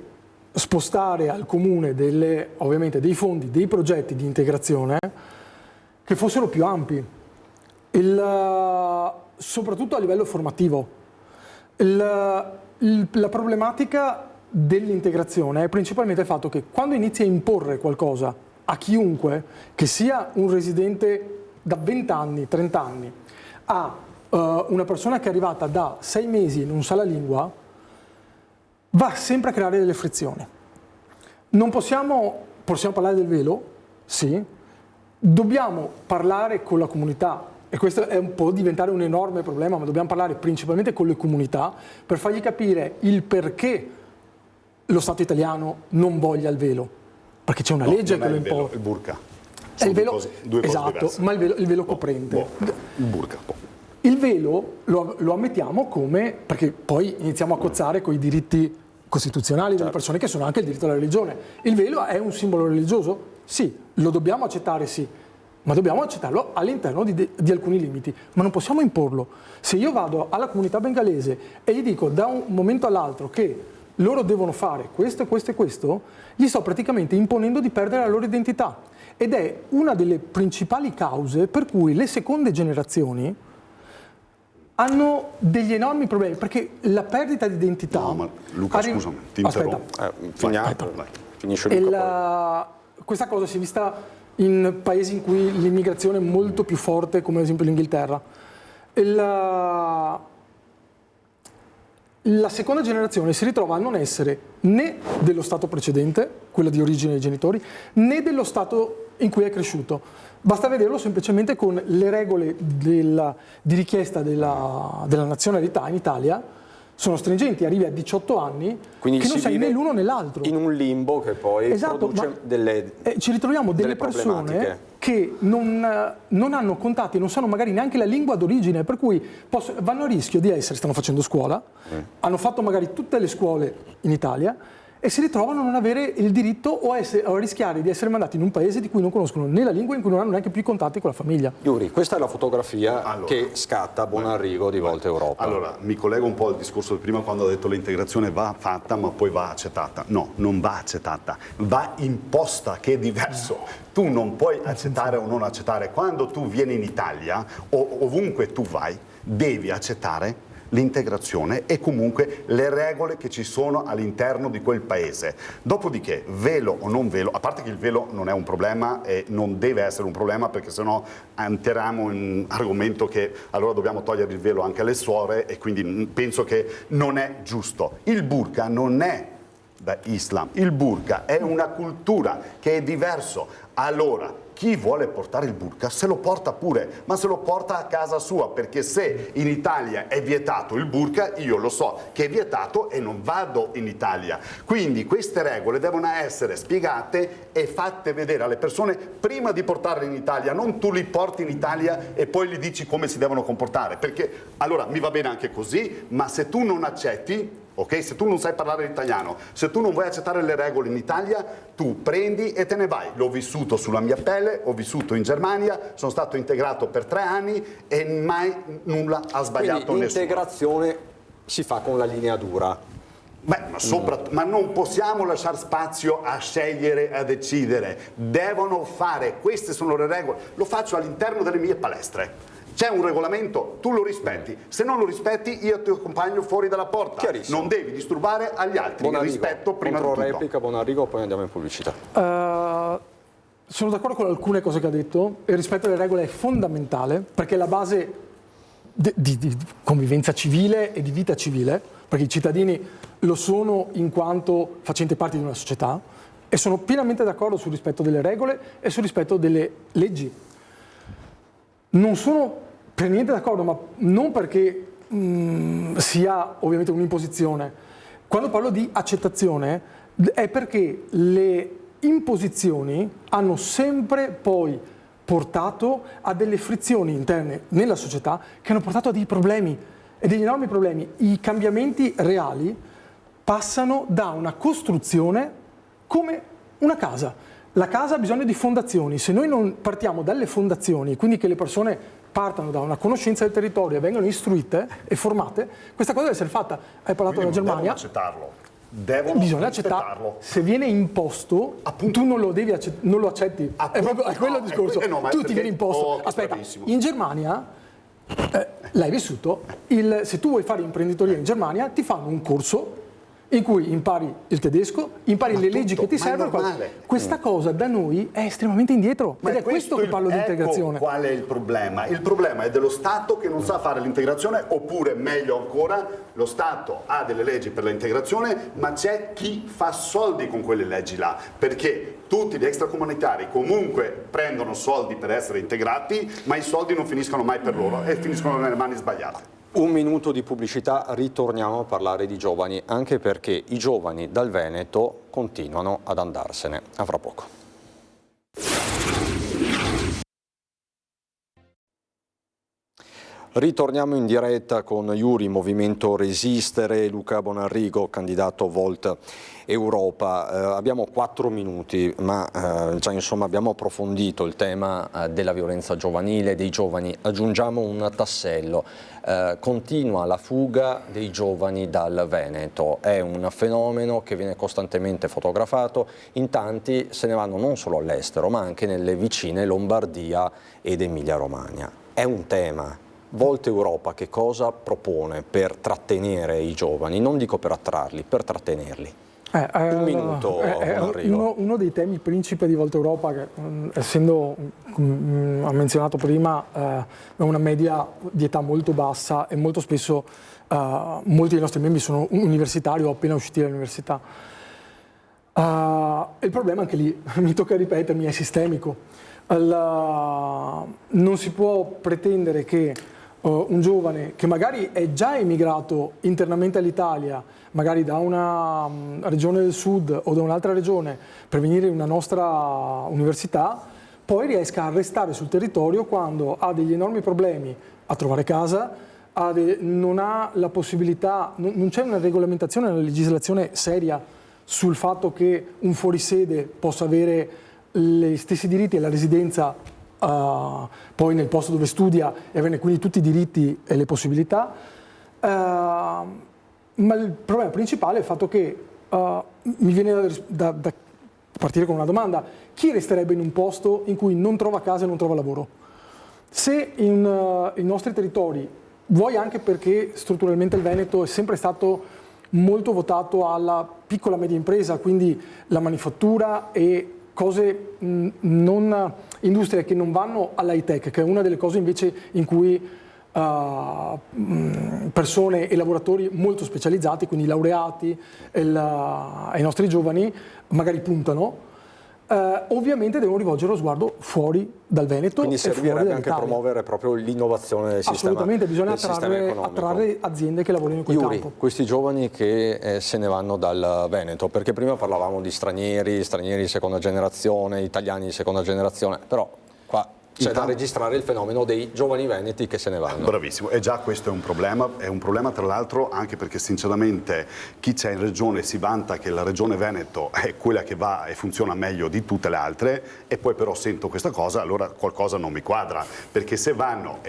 spostare al comune ovviamente dei fondi, dei progetti di integrazione che fossero più ampi. Soprattutto a livello formativo. La problematica dell'integrazione è principalmente il fatto che quando inizi a imporre qualcosa a chiunque, che sia un residente da 20 anni, 30 anni, a una persona che è arrivata da 6 mesi e non sa la lingua, va sempre a creare delle frizioni. Non possiamo parlare del velo? Sì. Dobbiamo parlare con la comunità. E questo può diventare un enorme problema, ma dobbiamo parlare principalmente con le comunità per fargli capire il perché lo Stato italiano non voglia il velo. Perché c'è una legge che lo impone. Il burqa. È il velo, due cose esatto, diverse. ma il velo coprente. Il burqa. Il velo lo ammettiamo come, perché poi iniziamo a cozzare con i diritti costituzionali delle persone, che sono anche il diritto alla religione. Il velo è un simbolo religioso? Sì. Lo dobbiamo accettare? Sì. Ma dobbiamo accettarlo all'interno di alcuni limiti, ma non possiamo imporlo. Se io vado alla comunità bengalese e gli dico da un momento all'altro che loro devono fare questo e questo e questo, gli sto praticamente imponendo di perdere la loro identità. Ed è una delle principali cause per cui le seconde generazioni hanno degli enormi problemi, perché la perdita di identità... No, ma Luca, scusami, ti interrompo. Finisce Luca. Questa cosa si è vista in paesi in cui l'immigrazione è molto più forte, come ad esempio l'Inghilterra. La seconda generazione si ritrova a non essere né dello stato precedente, quella di origine dei genitori, né dello stato in cui è cresciuto. Basta vederlo semplicemente con le regole di richiesta della nazionalità in Italia. Sono stringenti, arrivi a 18 anni, quindi che non sei né l'uno né l'altro. In un limbo che poi produce ci ritroviamo delle persone che non hanno contatti, non sanno magari neanche la lingua d'origine, per cui vanno a rischio di stanno facendo scuola, hanno fatto magari tutte le scuole in Italia e si ritrovano a non avere il diritto o a rischiare di essere mandati in un paese di cui non conoscono né la lingua, in cui non hanno neanche più i contatti con la famiglia. Yuri, questa è la fotografia che scatta a Buonarrigo di Volta Europa. Allora, mi collego un po' al discorso di prima quando ho detto l'integrazione va fatta ma poi va accettata. No, non va accettata, va imposta, che è diverso. Tu non puoi accettare o non accettare. Quando tu vieni in Italia o ovunque tu vai, devi accettare l'integrazione e comunque le regole che ci sono all'interno di quel paese. Dopodiché, velo o non velo, a parte che il velo non è un problema e non deve essere un problema, perché sennò entriamo in un argomento che allora dobbiamo togliere il velo anche alle suore, e quindi penso che non è giusto. Il burqa non è da Islam, il burqa è una cultura che è diverso. Allora, chi vuole portare il burqa se lo porta pure, ma se lo porta a casa sua, perché se in Italia è vietato il burqa, io lo so che è vietato e non vado in Italia. Quindi queste regole devono essere spiegate e fatte vedere alle persone prima di portarle in Italia, non tu li porti in Italia e poi gli dici come si devono comportare, perché allora mi va bene anche così, ma se tu non accetti, ok? Se tu non sai parlare l'italiano, se tu non vuoi accettare le regole in Italia, tu prendi e te ne vai. L'ho vissuto sulla mia pelle, ho vissuto in Germania, sono stato integrato per 3 anni e mai nulla ha sbagliato nessuno. L'integrazione si fa con la linea dura. Beh, ma non possiamo lasciare spazio a scegliere, a decidere. Devono fare, queste sono le regole. Lo faccio all'interno delle mie palestre. C'è un regolamento, tu lo rispetti. Se non lo rispetti, io ti accompagno fuori dalla porta. Non devi disturbare agli altri. Buonarrigo, rispetto prima di tutto. replica, Buonarrigo, poi andiamo in pubblicità. Sono d'accordo con alcune cose che ha detto. Il rispetto alle regole è fondamentale, perché è la base di convivenza civile e di vita civile, perché i cittadini lo sono in quanto facenti parte di una società, e sono pienamente d'accordo sul rispetto delle regole e sul rispetto delle leggi. Non sono per niente d'accordo, ma non perché sia ovviamente un'imposizione. Quando parlo di accettazione è perché le imposizioni hanno sempre poi portato a delle frizioni interne nella società che hanno portato a dei problemi, e degli enormi problemi. I cambiamenti reali passano da una costruzione come una casa. La casa ha bisogno di fondazioni. Se noi non partiamo dalle fondazioni, quindi che le persone partano da una conoscenza del territorio e vengano istruite e formate, questa cosa deve essere fatta. Hai parlato della Germania. Bisogna accettarlo. Se viene imposto, tu non lo devi non lo accetti. È quello il discorso. Tu ti viene imposto. Aspetta, in Germania, l'hai vissuto, se tu vuoi fare imprenditoria in Germania, ti fanno un corso in cui impari il tedesco, impari le leggi che ti servono. Questa cosa da noi è estremamente indietro, ed è questo che parlo di integrazione. Qual è il problema? Il problema è dello Stato che non sa fare l'integrazione, oppure meglio ancora, lo Stato ha delle leggi per l'integrazione, ma c'è chi fa soldi con quelle leggi là, perché tutti gli extracomunitari comunque prendono soldi per essere integrati, ma i soldi non finiscono mai per loro e finiscono nelle mani sbagliate. Un minuto di pubblicità, ritorniamo a parlare di giovani, anche perché i giovani dal Veneto continuano ad andarsene. A fra poco. Ritorniamo in diretta con Iuri, Movimento Resistere, Luca Bonarrigo, candidato Volt Europa. Abbiamo 4 minuti, ma già insomma abbiamo approfondito il tema della violenza giovanile, dei giovani. Aggiungiamo un tassello. Continua la fuga dei giovani dal Veneto. È un fenomeno che viene costantemente fotografato. In tanti se ne vanno non solo all'estero, ma anche nelle vicine Lombardia ed Emilia-Romagna. È un tema. Volt Europa che cosa propone per trattenere i giovani? Non dico per attrarli, per trattenerli. Un minuto, uno dei temi principe di Volt Europa, che essendo, ha menzionato prima, una media di età molto bassa e molto spesso molti dei nostri membri sono universitari o appena usciti dall'università. Il problema anche lì, mi tocca ripetermi, è sistemico. Non si può pretendere che un giovane che magari è già emigrato internamente all'Italia, magari da una regione del sud o da un'altra regione per venire in una nostra università, poi riesca a restare sul territorio quando ha degli enormi problemi a trovare casa, non ha la possibilità, non c'è una regolamentazione, una legislazione seria sul fatto che un fuorisede possa avere gli stessi diritti alla residenza poi nel posto dove studia e averne quindi tutti i diritti e le possibilità, ma il problema principale è il fatto che mi viene da partire con una domanda: chi resterebbe in un posto in cui non trova casa e non trova lavoro? Se in i nostri territori, vuoi anche perché strutturalmente il Veneto è sempre stato molto votato alla piccola e media impresa, quindi la manifattura e cose industrie che non vanno all'high tech, che è una delle cose invece in cui persone e lavoratori molto specializzati, quindi laureati e i nostri giovani magari puntano, ovviamente devono rivolgere lo sguardo fuori dal Veneto. Quindi servirebbe anche promuovere proprio l'innovazione del sistema. Assolutamente, bisogna attrarre aziende che lavorino in quel campo. Questi giovani che se ne vanno dal Veneto, perché prima parlavamo di stranieri di seconda generazione, italiani di seconda generazione, però qua c'è da registrare il fenomeno dei giovani veneti che se ne vanno. Bravissimo, e già questo è un problema tra l'altro anche perché sinceramente chi c'è in regione si vanta che la regione Veneto è quella che va e funziona meglio di tutte le altre, e poi però sento questa cosa, allora qualcosa non mi quadra, perché se vanno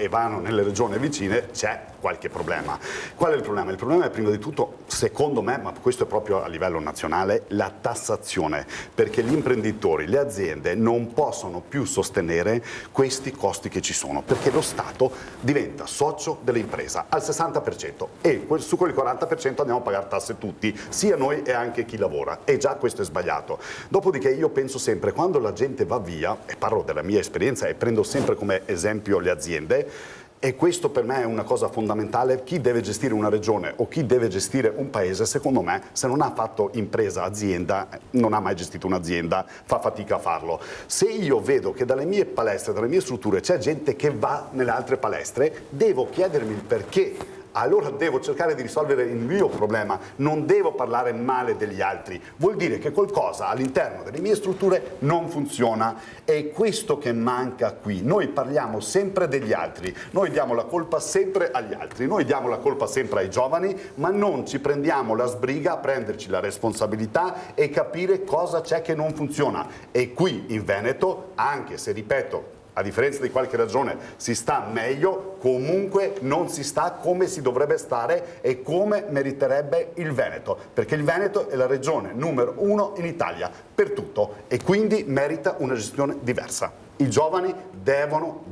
nelle regioni vicine c'è qualche problema. Qual è il problema? Il problema è prima di tutto, secondo me, ma questo è proprio a livello nazionale, la tassazione, perché gli imprenditori, le aziende non possono più sostenere questi costi che ci sono, perché lo Stato diventa socio dell'impresa al 60% e su quel 40% andiamo a pagare tasse tutti, sia noi e anche chi lavora, e già questo è sbagliato. Dopodiché io penso sempre, quando la gente va via, e parlo della mia esperienza e prendo sempre come esempio le aziende, e questo per me è una cosa fondamentale, chi deve gestire una regione o chi deve gestire un paese, secondo me, se non ha fatto impresa, azienda, non ha mai gestito un'azienda, fa fatica a farlo. Se io vedo che dalle mie palestre, dalle mie strutture c'è gente che va nelle altre palestre, devo chiedermi il perché. Allora devo cercare di risolvere il mio problema, non devo parlare male degli altri. Vuol dire che qualcosa all'interno delle mie strutture non funziona. È questo che manca qui. Noi parliamo sempre degli altri, noi diamo la colpa sempre agli altri, noi diamo la colpa sempre ai giovani, ma non ci prendiamo la sbriga a prenderci la responsabilità e capire cosa c'è che non funziona. E qui in Veneto, anche se ripeto, a differenza di qualche ragione si sta meglio, comunque non si sta come si dovrebbe stare e come meriterebbe il Veneto, perché il Veneto è la regione numero 1 in Italia per tutto e quindi merita una gestione diversa. I giovani devono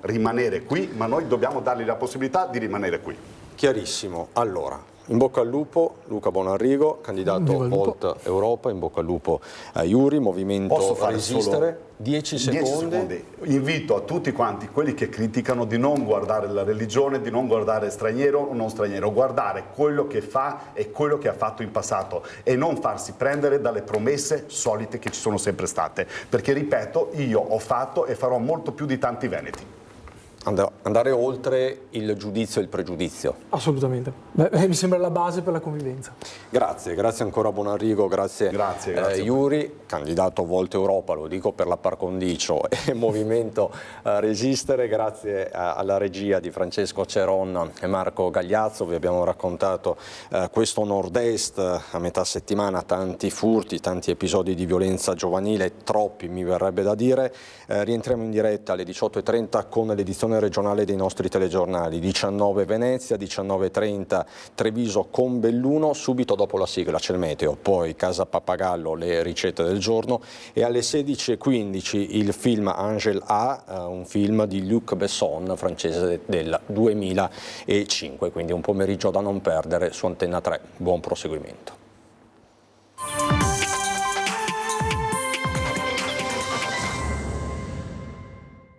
rimanere qui, ma noi dobbiamo dargli la possibilità di rimanere qui. Chiarissimo. Allora, in bocca al lupo, Luca Bonarrigo, candidato Volt Europa, in bocca al lupo a Iuri, Movimento Resistere. 10 secondi. Invito a tutti quanti quelli che criticano di non guardare la religione, di non guardare straniero o non straniero, guardare quello che fa e quello che ha fatto in passato e non farsi prendere dalle promesse solite che ci sono sempre state, perché ripeto, io ho fatto e farò molto più di tanti veneti. andare oltre il giudizio e il pregiudizio. Assolutamente. Mi sembra la base per la convivenza. Grazie ancora Bonarrigo, grazie. Yuri, candidato Volta Europa, lo dico per la par condicio, e Movimento Resistere, grazie alla regia di Francesco Ceron e Marco Gagliazzo. Vi abbiamo raccontato questo nord-est a metà settimana, tanti furti, tanti episodi di violenza giovanile, troppi mi verrebbe da dire. Rientriamo in diretta alle 18:30 con l'edizione regionale dei nostri telegiornali, 19 Venezia, 19:30 Treviso con Belluno, subito dopo la sigla c'è il meteo, poi Casa Pappagallo, le ricette del giorno, e alle 16:15 il film Angel A, un film di Luc Besson, francese del 2005, quindi un pomeriggio da non perdere su Antenna 3. Buon proseguimento.